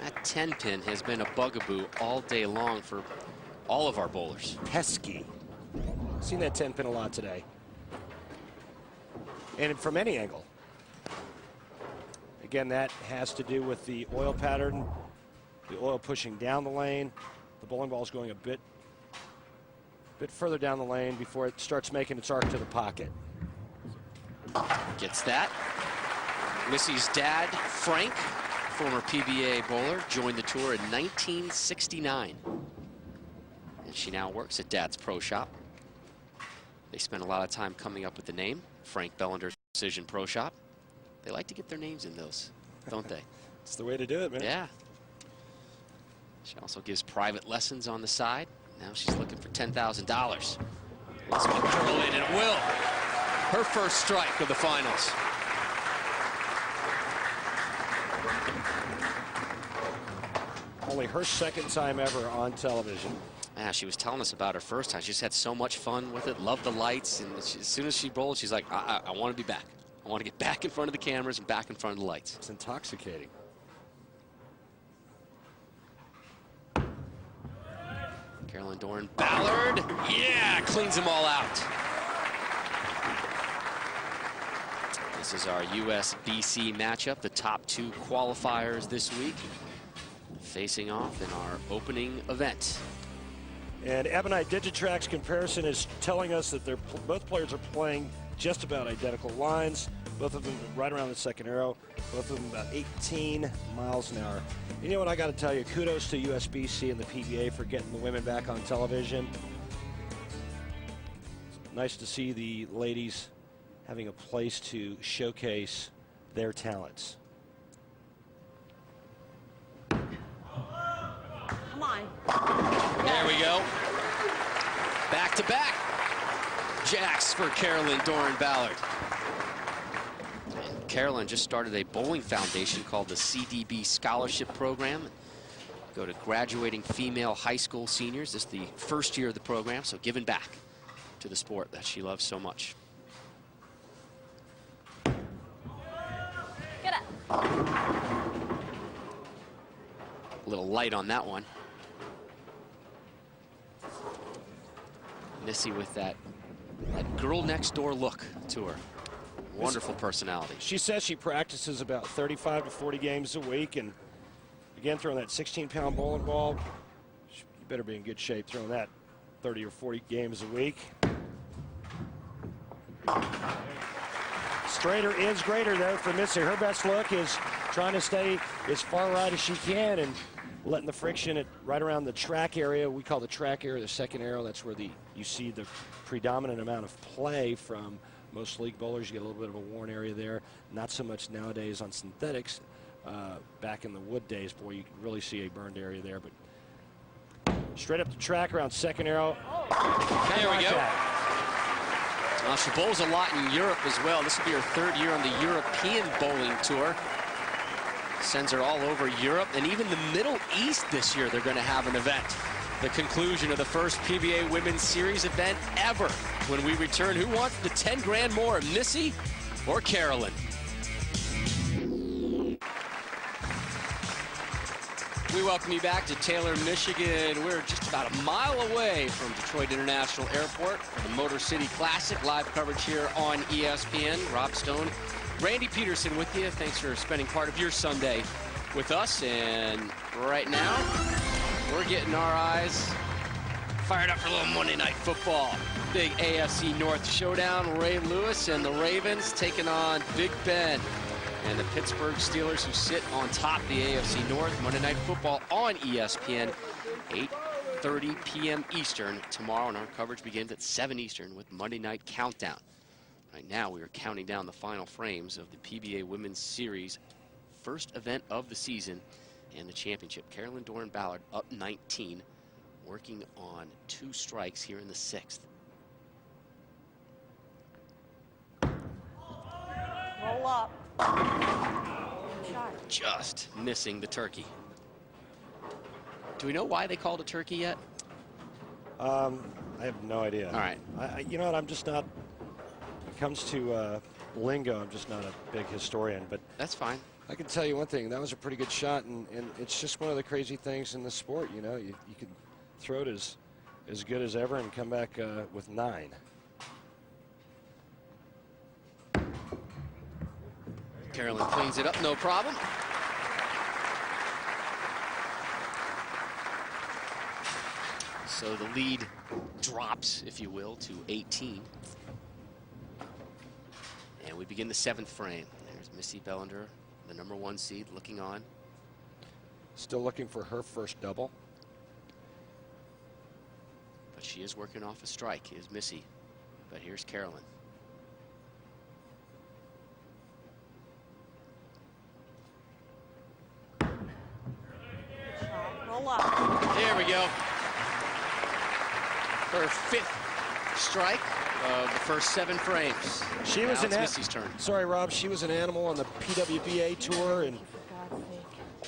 That 10 pin has been a bugaboo all day long for all of our bowlers. Pesky. Seen that 10 pin a lot today. And from any angle. Again, that has to do with the oil pattern, the oil pushing down the lane. The bowling ball is going a bit further down the lane before it starts making its arc to the pocket. Gets that. Missy's dad, Frank, former PBA bowler, joined the tour in 1969. And she now works at Dad's Pro Shop. They spent a lot of time coming up with the name, Frank Bellinder's Precision Pro Shop. They like to get their names in those, don't they? It's the way to do it, man. Yeah. She also gives private lessons on the side. Now she's looking for $10,000. Let's get Carolyn, and it will. Her first strike of the finals. Only her second time ever on television. Yeah, she was telling us about her first time. She just had so much fun with it, loved the lights, and as soon as she bowled, she's like, I want to be back. I want to get back in front of the cameras and back in front of the lights. It's intoxicating. Carolyn, Dorin, Ballard. Yeah, cleans them all out. This is our US-BC matchup, the top 2 qualifiers this week, facing off in our opening event. And Ebonite Digitrack's comparison is telling us that both players are playing just about identical lines. Both of them right around the second arrow. Both of them about 18 miles an hour. You know what, I got to tell you, kudos to USBC and the PBA for getting the women back on television. It's nice to see the ladies having a place to showcase their talents. Come on. There we go. Back to back. Jacks for Carolyn, Dorin, Ballard. And Carolyn just started a bowling foundation called the CDB Scholarship Program. Go to graduating female high school seniors. This is the first year of the program, so giving back to the sport that she loves so much. Get up. A little light on that one. Missy with that girl next door look to her. Wonderful personality. She says she practices about 35 to 40 games a week, and again, throwing that 16-pound bowling ball, you better be in good shape throwing that 30 or 40 games a week. Straighter is greater, though, for Missy. Her best look is trying to stay as far right as she can and letting the friction at right around the track area. We call the track area the second arrow. That's where you see the predominant amount of play from most league bowlers. You get a little bit of a worn area there. Not so much nowadays on synthetics. Back in the wood days, boy, you can really see a burned area there. But straight up the track around second arrow. There we go. She bowls a lot in Europe as well. This will be her 3rd year on the European bowling tour. Sends her all over Europe and even the Middle East this year. They're going to have an event. The conclusion of the first PBA Women's Series event ever. When we return, who wants the 10 grand more, Missy or Carolyn? We welcome you back to Taylor, Michigan. We're just about a mile away from Detroit International Airport for the Motor City Classic. Live coverage here on ESPN. Rob Stone, Randy Peterson with you. Thanks for spending part of your Sunday with us. And right now, we're getting our eyes fired up for a little Monday Night Football. Big AFC North showdown. Ray Lewis and the Ravens taking on Big Ben and the Pittsburgh Steelers, who sit on top of the AFC North. Monday Night Football on ESPN, 8:30 p.m. Eastern tomorrow, and our coverage begins at 7 Eastern with Monday Night Countdown. Right now, we are counting down the final frames of the PBA Women's Series, first event of the season and the championship. Carolyn, Dorin, Ballard up 19, working on 2 strikes here in the 6th. Roll up. Just missing the turkey. Do we know why they called it turkey yet? I have no idea. All right. You know what, I'm just not, when it comes to lingo, I'm just not a big historian, but That's fine. I can tell you one thing, that was a pretty good shot, and it's just one of the crazy things in the sport, you know, you can throw it as good as ever and come back with 9. Carolyn cleans it up, no problem. So the lead drops, if you will, to 18. And we begin the 7th frame. There's Missy Bellinder, the #1 seed, looking on. Still looking for her first double. But she is working off a strike, is Missy. But here's Carolyn. Roll up. There we go. Her 5th strike of the first 7 frames. She was now an it's Missy's turn. Sorry, Rob. She was an animal on the PWBA tour, and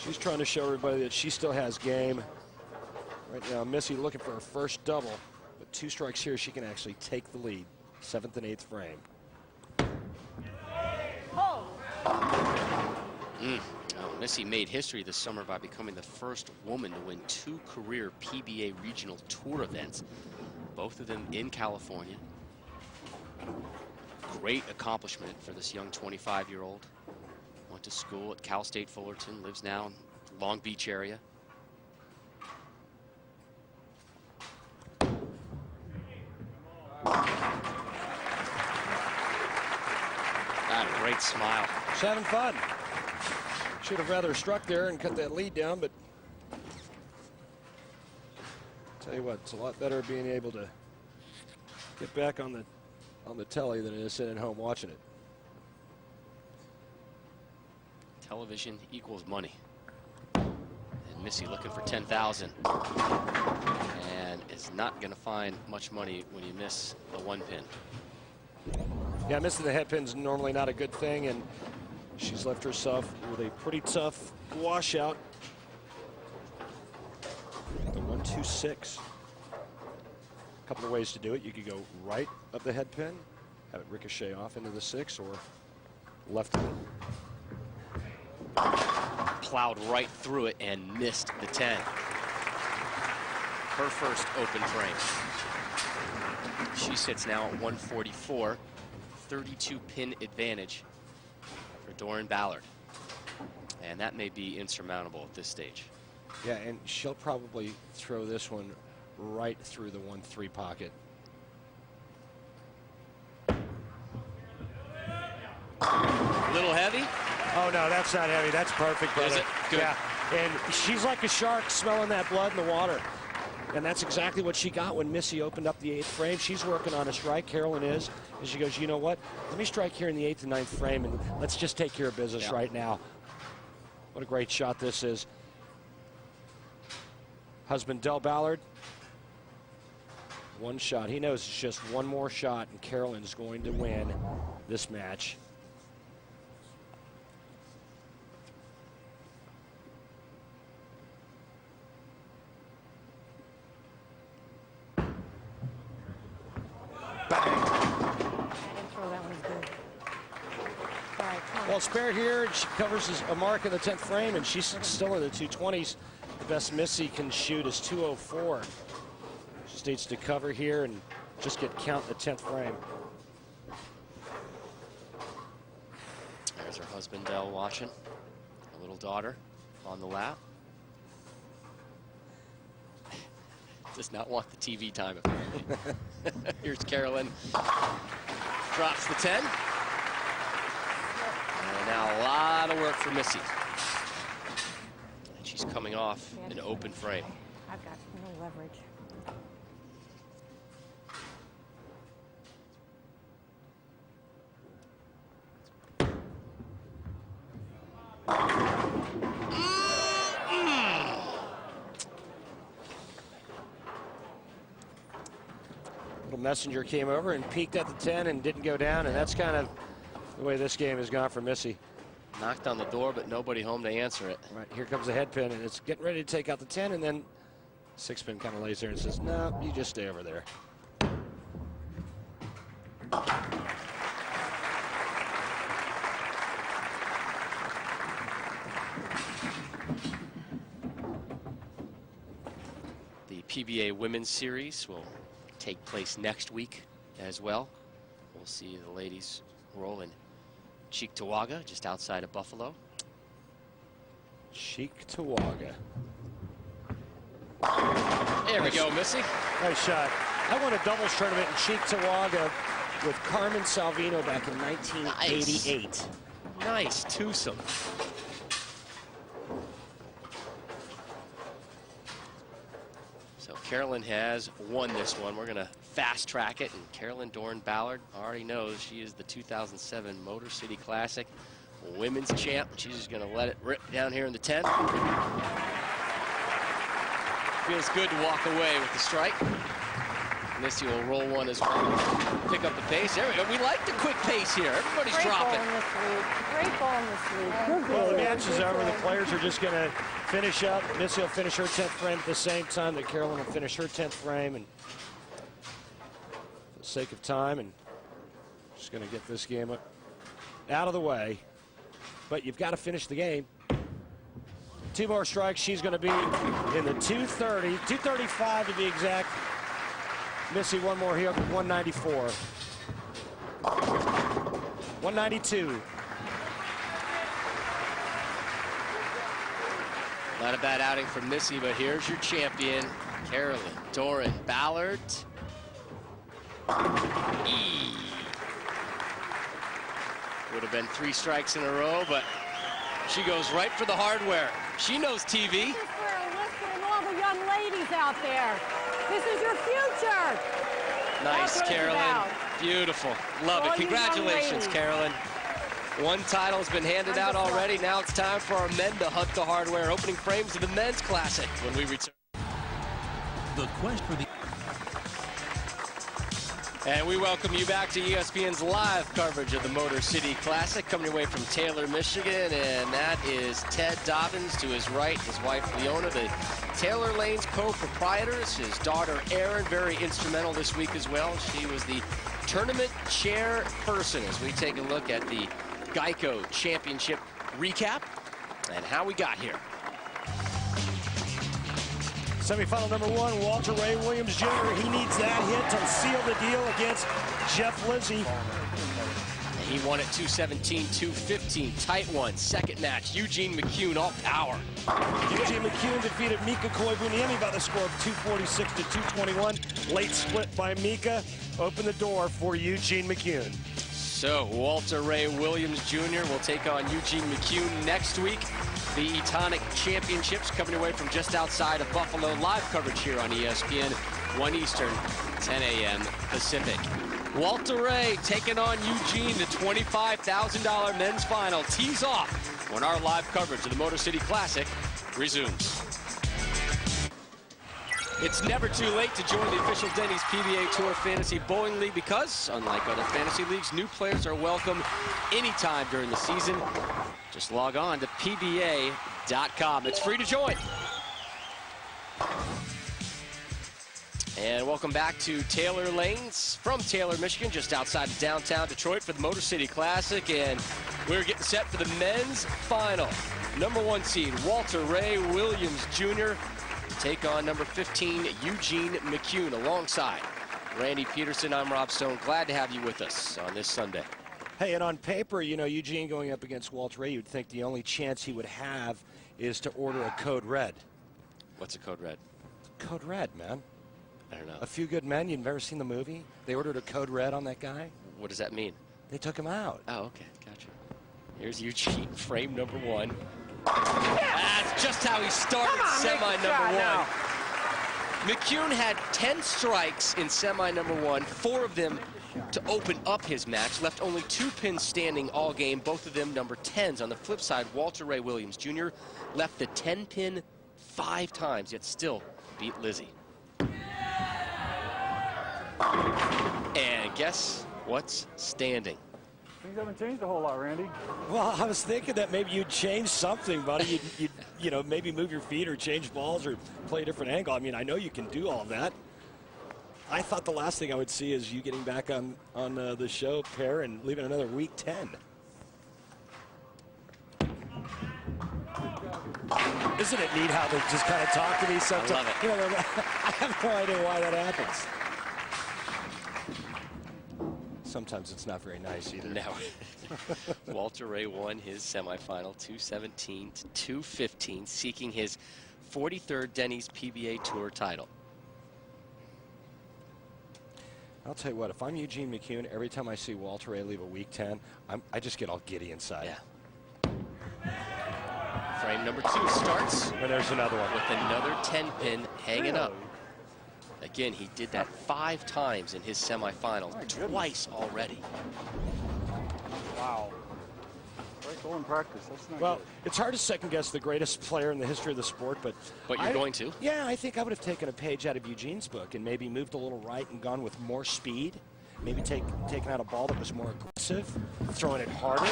She's trying to show everybody that she still has game. Right now, Missy looking for her first double, but 2 strikes here, she can actually take the lead. 7th and 8th frame. Oh. Oh, Missy made history this summer by becoming the first woman to win 2 career PBA regional tour events, both of them in California. Great accomplishment for this young 25-year-old. Went to school at Cal State Fullerton, lives now in the Long Beach area. Got a great smile. She's having fun. Should have rather struck there and cut that lead down, but tell you what, it's a lot better being able to get back on the telly than it is sitting at home watching it. Television equals money. And Missy looking for 10,000. And is not going to find much money when you miss the 1 pin. Yeah, missing the head pin's normally not a good thing, and she's left herself with a pretty tough washout. The 1-2-6. A couple of ways to do it. You could go right of the head pin, have it ricochet off into the 6, or left of it. Plowed right through it and missed the 10. Her first open frame. She sits now at 144, 32 pin advantage for Dorin Ballard. And that may be insurmountable at this stage. Yeah, and she'll probably throw this one right through the 1-3 pocket. A little heavy? Oh, no, that's not heavy. That's perfect, brother. Is it? Good. Yeah, and she's like a shark smelling that blood in the water. And that's exactly what she got when Missy opened up the 8th frame. She's working on a strike, Carolyn is. And she goes, you know what? Let me strike here in the 8th and 9th frame, and let's just take care of business right now. What a great shot this is. Husband Del Ballard. One shot. He knows it's just one more shot, and Carolyn's going to win this match. Well, spare here, and she covers a mark in the 10th frame, and she's still in the 220s. The best Missy can shoot is 204. She just needs to cover here and just count the 10th frame. There's her husband, Del, watching. Her little daughter on the lap. Does not want the TV time. Here's Carolyn. Drops the 10. And now a lot of work for Missy. And she's coming off an open frame. I've got no leverage. Little messenger came over and peeked at the 10 and didn't go down, and that's kind of the way this game has gone for Missy. Knocked on the door, but nobody home to answer it. Right, here comes the head pin, and it's getting ready to take out the 10, and then 6-pin kind of lays there and says, no, you just stay over there. The PBA Women's Series will take place next week as well. We'll see the ladies roll in Cheektowaga, just outside of Buffalo. Cheektowaga. There we go, Missy. Nice shot. I won a doubles tournament in Cheektowaga with Carmen Salvino back in 1988. Nice twosome. So Carolyn has won this one. We're going to fast track it, and Carolyn Dorin Ballard already knows she is the 2007 Motor City Classic women's champ. She's just going to let it rip down here in the 10. Feels good to walk away with the strike. Missy will roll one as well. Pick up the pace. There we go. We like the quick pace here. Everybody's Great dropping. ball in this league. Great ball in this league. Well, the match is over. The players are just going to finish up. Missy will finish her 10th frame at the same time that Carolyn will finish her 10th frame. And for the sake of time, and just going to get this game out of the way. But you've got to finish the game. 2 more strikes. She's going to be in the 230, 235 to be exact. Missy one more here, 194. 192. Not a bad outing from Missy, but here's your champion, Carolyn. Dorin, Ballard. Would have been 3 strikes in a row, but she goes right for the hardware. She knows TV. This is for Alyssa and all the young ladies out there. This is your future. Nice, That's what it's Carolyn. about. Beautiful. Love it. All you young Congratulations, ladies. Carolyn. One title's been handed out already. Now it's time for our men to hunt the hardware. Opening frames of the men's classic when we return. The quest for the And we welcome you back to ESPN's live coverage of the Motor City Classic, coming away from Taylor, Michigan, and that is Ted Dobbins to his right, his wife Leona, the Taylor Lanes co-proprietors, his daughter Erin, very instrumental this week as well. She was the tournament chairperson as we take a look at the GEICO Championship recap and how we got here. Semifinal number 1, Walter Ray Williams Jr. He needs that hit to seal the deal against Jeff Lizzi. He won at 217-215, tight one. Second match, Eugene McCune, all power. Eugene McCune defeated Mika Koivuniemi by the score of 246 to 221. Late split by Mika opened the door for Eugene McCune. So Walter Ray Williams Jr. will take on Eugene McCune next week. The Etonic Championships coming away from just outside of Buffalo. Live coverage here on ESPN, 1 Eastern, 10 a.m. Pacific. Walter Ray taking on Eugene, the $25,000 men's final. Tees off when our live coverage of the Motor City Classic resumes. It's never too late to join the official Denny's PBA Tour Fantasy Bowling League because, unlike other fantasy leagues, new players are welcome anytime during the season. Just log on to PBA.com. It's free to join. And welcome back to Taylor Lanes from Taylor, Michigan, just outside of downtown Detroit for the Motor City Classic. And we're getting set for the men's final. Number 1 seed, Walter Ray Williams Jr. take on number 15, Eugene McCune, alongside Randy Peterson. I'm Rob Stone. Glad to have you with us on this Sunday. Hey, and on paper, you know, Eugene going up against Walter Ray, you'd think the only chance he would have is to order a Code Red. What's a Code Red? Code Red, man. I don't know. A Few Good Men, you've never seen the movie? They ordered a Code Red on that guy. What does that mean? They took him out. Oh, okay. Gotcha. Here's Eugene, frame number 1. That's just how he started semi number 1. McCune had 10 strikes in semi number 1, 4 of them to open up his match. Left only 2 pins standing all game, both of them number 10s. On the flip side, Walter Ray Williams Jr. left the 10 pin 5 times, yet still beat Lizzi. And guess what's standing? Things haven't changed a whole lot, Randy. Well, I was thinking that maybe you'd change something, buddy. You'd you know, maybe move your feet or change balls or play a different angle. I mean, I know you can do all of that. I thought the last thing I would see is you getting back on the show, pair, and leaving another week 10. Isn't it neat how they just kind of talk to me sometimes? I love it. You know, I have no idea why that happens. Sometimes it's not very nice either. No. Walter Ray won his semifinal 217-215, seeking his 43rd Denny's PBA Tour title. I'll tell you what, if I'm Eugene McCune, every time I see Walter Ray leave a week 10, I just get all giddy inside. Yeah. Frame number 2 starts. And there's another one. With another 10 pin hanging up. Again, he did that 5 times in his semifinals, twice already. Wow. Very Still in practice. That's not Well, good. it's hard to second guess the greatest player in the history of the sport, but You're going to? Yeah, I think I would have taken a page out of Eugene's book and maybe moved a little right and gone with more speed. Maybe taken out a ball that was more aggressive, throwing it harder.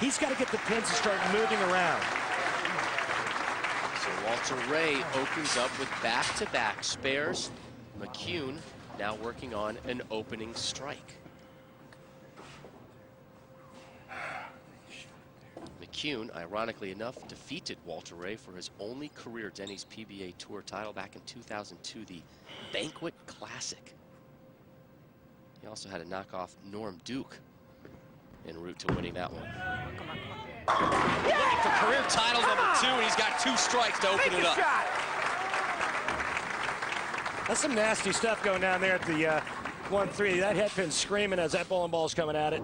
He's got to get the pins and start moving around. So Walter Ray opens up with back-to-back spares. McCune now working on an opening strike. McCune, ironically enough, defeated Walter Ray for his only career Denny's PBA Tour title back in 2002, the Banquet Classic. He also had to knock off Norm Duke en route to winning that one. Looking for career title number 2, and he's got 2 strikes to open it up. That's some nasty stuff going down there at the 1-3. That head pin's screaming as that bowling ball's coming at it.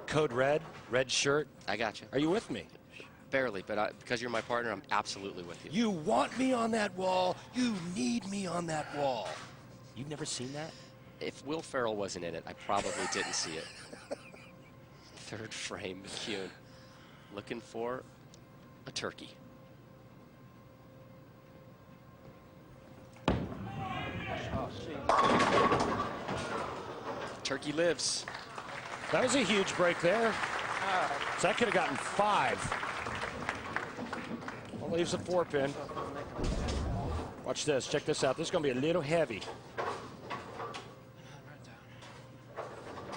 Code red, red shirt. I got you. Are you with me? Barely, but because you're my partner, I'm absolutely with you. You want me on that wall. You need me on that wall. You've never seen that? If Will Ferrell wasn't in it, I probably didn't see it. Third frame, McCune looking for a turkey. Turkey lives. That was a huge break there. So that could have gotten 5. Well, leaves a 4-pin. Watch this. Check this out. This is going to be a little heavy.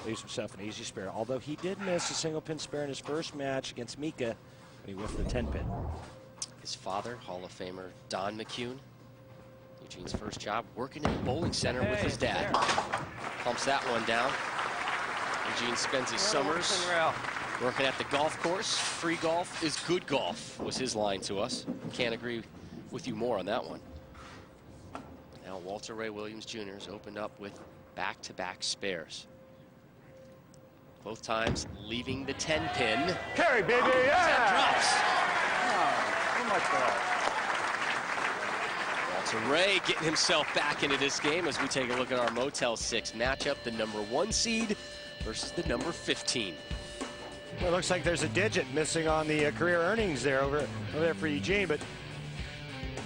Leaves himself an easy spare. Although he did miss a single pin spare in his first match against Mika when he whiffed the 10-pin. His father, Hall of Famer Don McCune. Eugene's first job working in the bowling center with his dad. Pumps that one down. Eugene spends his summers working at the golf course. Free golf is good golf, was his line to us. Can't agree with you more on that one. Now Walter Ray Williams Jr. has opened up with back-to-back spares. Both times leaving the 10-pin. Carry, baby, yeah! Drops. Oh my God. Walter Ray getting himself back into this game as we take a look at our Motel 6 matchup. The number 1 seed versus the number 15. Well, it looks like there's a digit missing on the career earnings there over there for Eugene. But can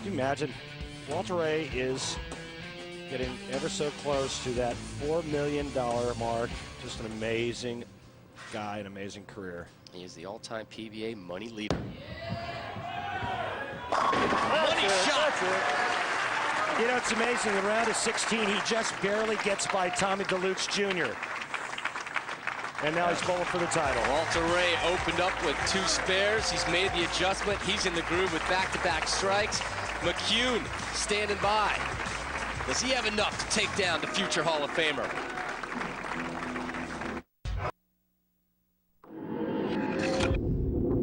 you imagine? Walter Ray is getting ever so close to that $4 million mark. Just an amazing guy, an amazing career. He is the all-time PBA money leader. Money shot! You know, it's amazing. In round of 16, he just barely gets by Tommy DeLukes Jr. And now he's bowling for the title. Walter Ray opened up with 2 spares. He's made the adjustment. He's in the groove with back-to-back strikes. McCune standing by. Does he have enough to take down the future Hall of Famer?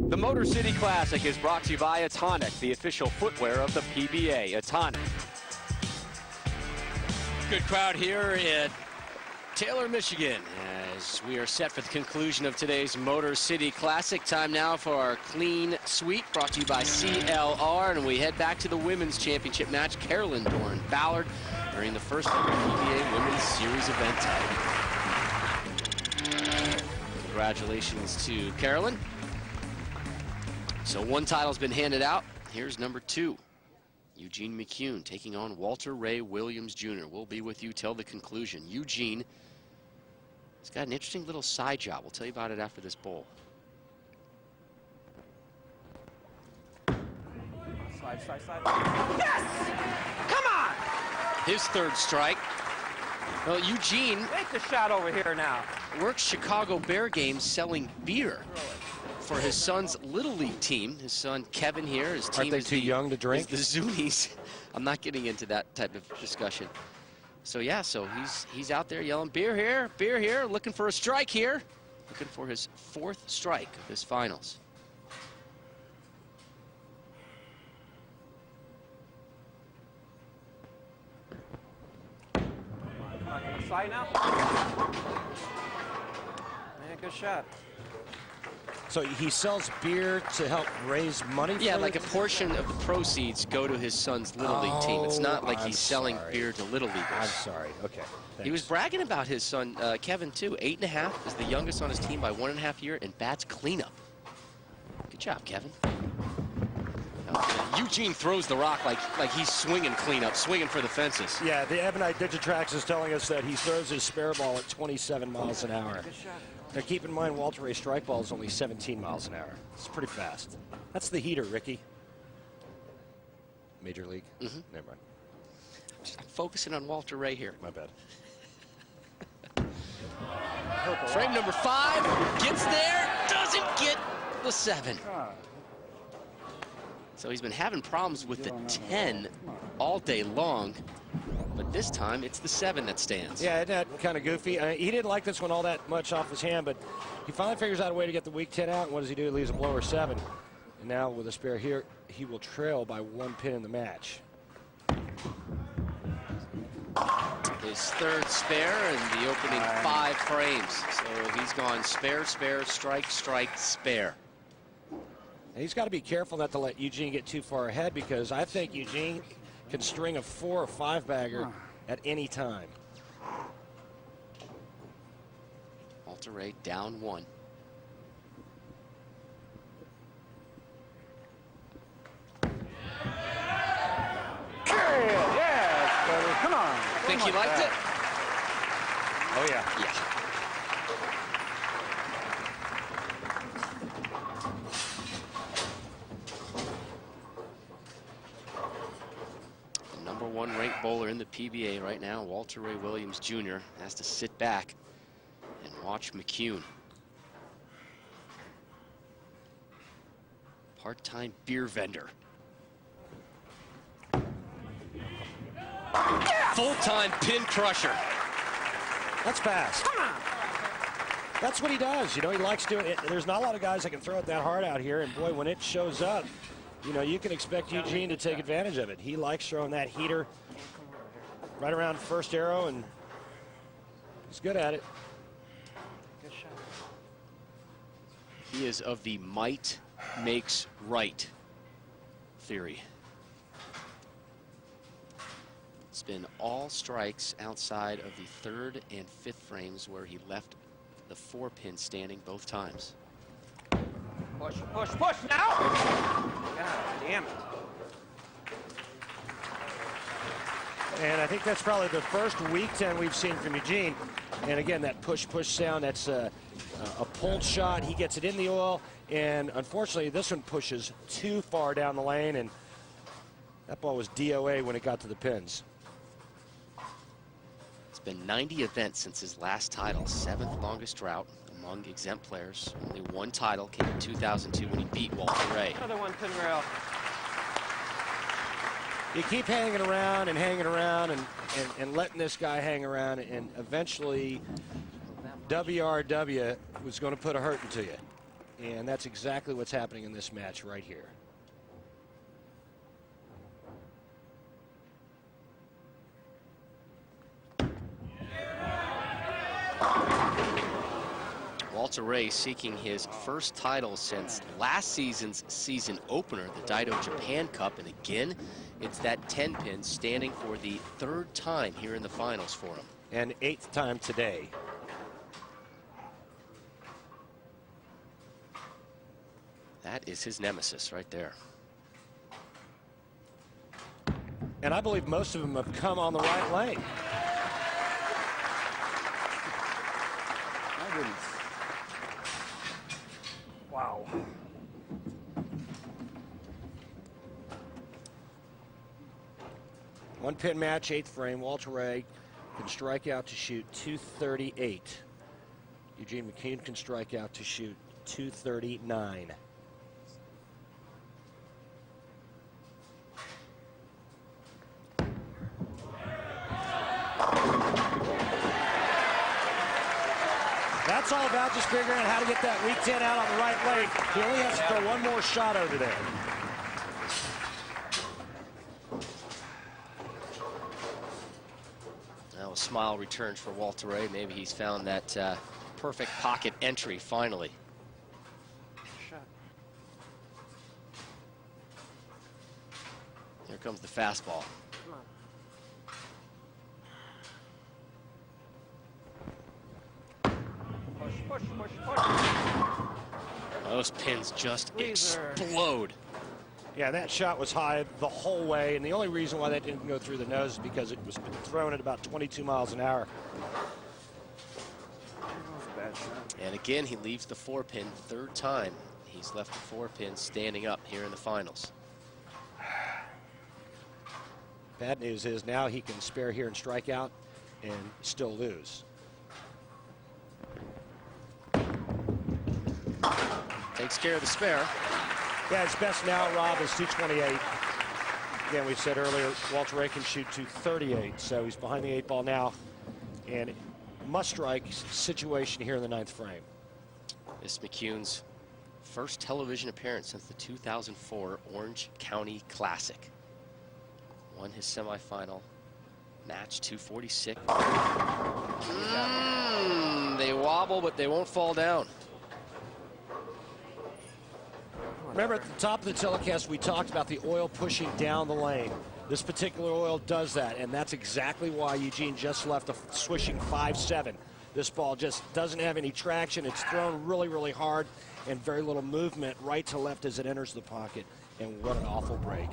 The Motor City Classic is brought to you by Etonic, the official footwear of the PBA. Etonic. Good crowd here in Taylor, Michigan, as we are set for the conclusion of today's Motor City Classic. Time now for our clean sweep, brought to you by CLR, and we head back to the Women's Championship match. Carolyn, Dorin, Ballard, during the first ever PBA Women's Series event title. Congratulations to Carolyn. So 1 title's been handed out. Here's number 2. Eugene McCune taking on Walter Ray Williams Jr. We'll be with you till the conclusion. Eugene has got an interesting little side job. We'll tell you about it after this bowl. Slide, slide, slide. Yes! Come on! His 3rd strike. Well, Eugene Make the shot over here now. works Chicago Bear games selling beer for his son's Little League team. His son Kevin here, his team Aren't they is too young to drink? is the Zunies. I'm not getting into that type of discussion. So yeah, so he's out there yelling beer here, looking for a strike here. Looking for his 4th strike of this finals. Slide now. Man, good shot. So he sells beer to help raise money for Yeah, it? like a portion of the proceeds go to his son's Little League team. It's not like he's selling beer to Little Leaguers. I'm sorry. Okay. Thanks. He was bragging about his son, Kevin, too. 8.5 is the youngest on his team by 1.5 years, and bats cleanup. Good job, Kevin. Eugene throws the rock like he's swinging cleanup, swinging for the fences. Yeah, the Ebonite Digitrax is telling us that he throws his spare ball at 27 miles an hour. Now keep in mind, Walter Ray's strike ball is only 17 miles an hour. It's pretty fast. That's the heater, Ricky. Major League? Mm-hmm. Never mind. I'm focusing on Walter Ray here. My bad. Frame number 5, gets there, doesn't get the 7. So he's been having problems with the 10 all day long, but this time it's the 7 that stands. Yeah, isn't that kind of goofy? He didn't like this one all that much off his hand, but he finally figures out a way to get the weak 10 out. And what does he do? He leaves a blower 7. And now with a spare here, he will trail by 1 pin in the match. His third spare in the opening 5 frames. So he's gone spare, spare, strike, strike, spare. And he's got to be careful not to let Eugene get too far ahead, because I think Eugene can string a 4 or 5 bagger at any time. Walter Ray down 1. Yeah, better. Come on. Think he liked it? Oh, yeah. Yeah. The #1 ranked bowler in the PBA right now, Walter Ray Williams Jr., has to sit back and watch McCune. Part-time beer vendor. Full-time pin crusher. That's fast. That's what he does. You know, he likes doing it. There's not a lot of guys that can throw it that hard out here. And boy, when it shows up, you know, you can expect Eugene to take advantage of it. He likes throwing that heater right around first arrow, and he's good at it. He is of the might makes right theory. It's been all strikes outside of the 3rd and 5th frames where he left the 4 pin standing both times. Push, push, push now! God damn it. And I think that's probably the first weak 10 we've seen from Eugene. And again, that push-push sound, that's a pulled shot. He gets it in the oil, and unfortunately, this one pushes too far down the lane, and that ball was DOA when it got to the pins. It's been 90 events since his last title, 7th longest drought among exempt players. Only 1 title came in 2002 when he beat Walter Ray. Another 1 pin rail. You keep hanging around and letting this guy hang around, and eventually WRW was going to put a hurting to you. And that's exactly what's happening in this match right here. Walter Ray seeking his first title since last season's season opener, the Daido Japan Cup, and again, it's that 10 pin standing for the 3rd time here in the finals for him. And 8th time today. That is his nemesis right there. And I believe most of them have come on the right lane. My goodness. Wow. One pin match, 8th frame. Walter Ray can strike out to shoot 238. Eugene McCune can strike out to shoot 239. That's all about just figuring out how to get that weak 10 out on the right lane. He only has to throw one more shot over there. Now a smile returns for Walter Ray. Maybe he's found that perfect pocket entry finally. fastball. Push, push, push, push. Those pins just explode. Yeah, that shot was high the whole way, and the only reason why that didn't go through the nose is because it was thrown at about 22 miles an hour. And again, he leaves the 4-pin, third time he's left the 4-pin standing up here in the finals. Bad news is now he can spare here and strike out and still lose. Takes care of the spare. Yeah, his best now, Rob, is 228. Again, we said earlier, Walter Ray can shoot 238, so he's behind the 8 ball now. And must-strike situation here in the 9th frame. This McCune's first television appearance since the 2004 Orange County Classic. Won his semifinal match, 246. They wobble, but they won't fall down. Remember at the top of the telecast, we talked about the oil pushing down the lane. This particular oil does that, and that's exactly why Eugene just left a swishing 5-7. This ball just doesn't have any traction. It's thrown really, really hard and very little movement right to left as it enters the pocket. And what an awful break.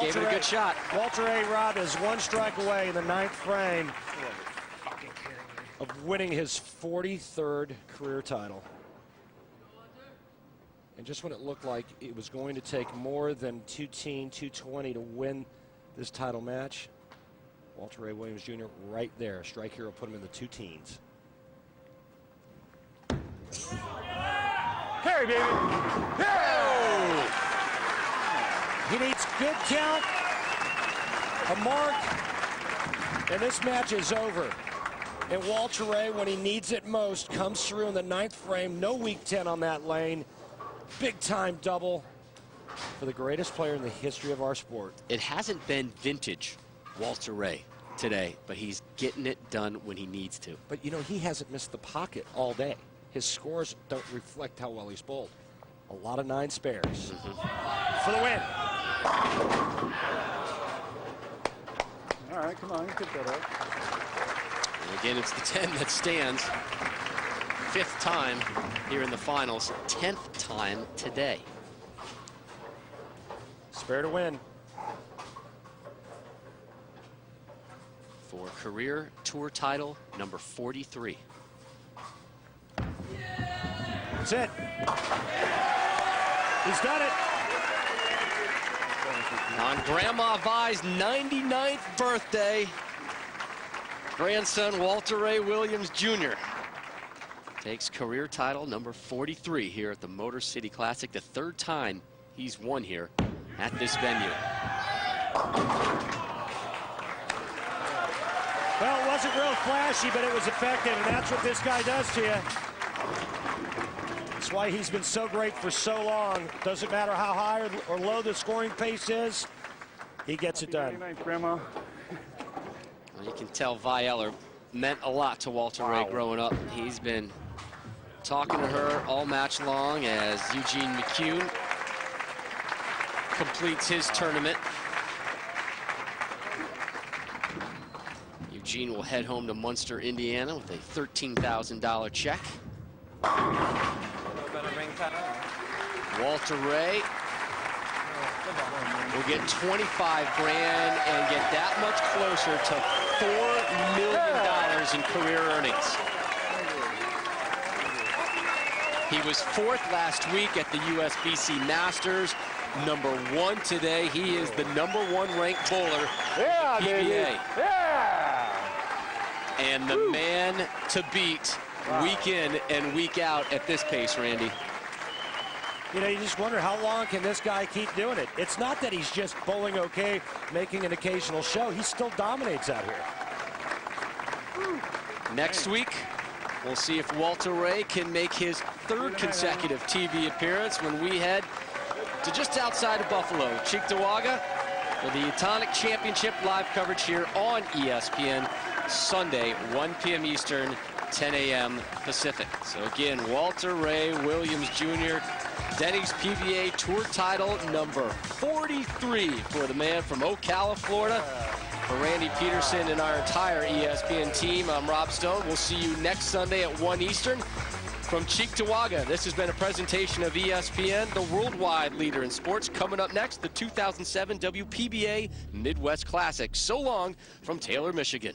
Gave it a good shot. Walter A. Robb is 1 strike away in the 9th frame of winning his 43rd career title. And just when it looked like it was going to take more than 220 to win this title match, Walter Ray Williams Jr. right there. Strike hero put him in the 2 teens. Carry, baby. Oh! He needs good count, a mark, and this match is over. And Walter Ray, when he needs it most, comes through in the 9th frame. No weak 10 on that lane. Big time double for the greatest player in the history of our sport. It hasn't been vintage Walter Ray today, but he's getting it done when he needs to. But you know, he hasn't missed the pocket all day. His scores don't reflect how well he's bowled. A lot of 9 spares for the win. All right, come on, get that up. And again, it's the 10 that stands. 5th time here in the finals, 10th time today. Spare to win. For career tour title number 43. That's it. He's done it. On Grandma Vi's 99th birthday, grandson Walter Ray Williams Jr. takes career title number 43 here at the Motor City Classic, the 3rd time he's won here at this venue. Well, it wasn't real flashy, but it was effective, and that's what this guy does to you. That's why he's been so great for so long. Doesn't matter how high or low the scoring pace is, he gets it done. Night, Grandma. Well, you can tell Vi Eller meant a lot to Walter Ray growing up. He's been talking to her all match long as Eugene McCune completes his tournament. Eugene will head home to Munster, Indiana with a $13,000 check. Walter Ray will get 25 grand and get that much closer to $4 million in career earnings. He was 4th last week at the USBC Masters, number 1 today. He is the number 1 ranked bowler Yeah, PBA. baby. Yeah. And the man to beat week in and week out at this pace, Randy. You know, you just wonder how long can this guy keep doing it. It's not that he's just bowling okay, making an occasional show. He still dominates out here. Next week, we'll see if Walter Ray can make his 3rd consecutive TV appearance when we head to just outside of Buffalo, Cheektowaga, for the Etonic Championship live coverage here on ESPN Sunday, 1 p.m. Eastern, 10 a.m. Pacific. So again, Walter Ray Williams Jr., Denny's PBA Tour title number 43 for the man from Ocala, Florida. For Randy Peterson and our entire ESPN team, I'm Rob Stone. We'll see you next Sunday at 1 Eastern. From Cheektowaga, this has been a presentation of ESPN, the worldwide leader in sports. Coming up next, the 2007 WPBA Midwest Classic. So long from Taylor, Michigan.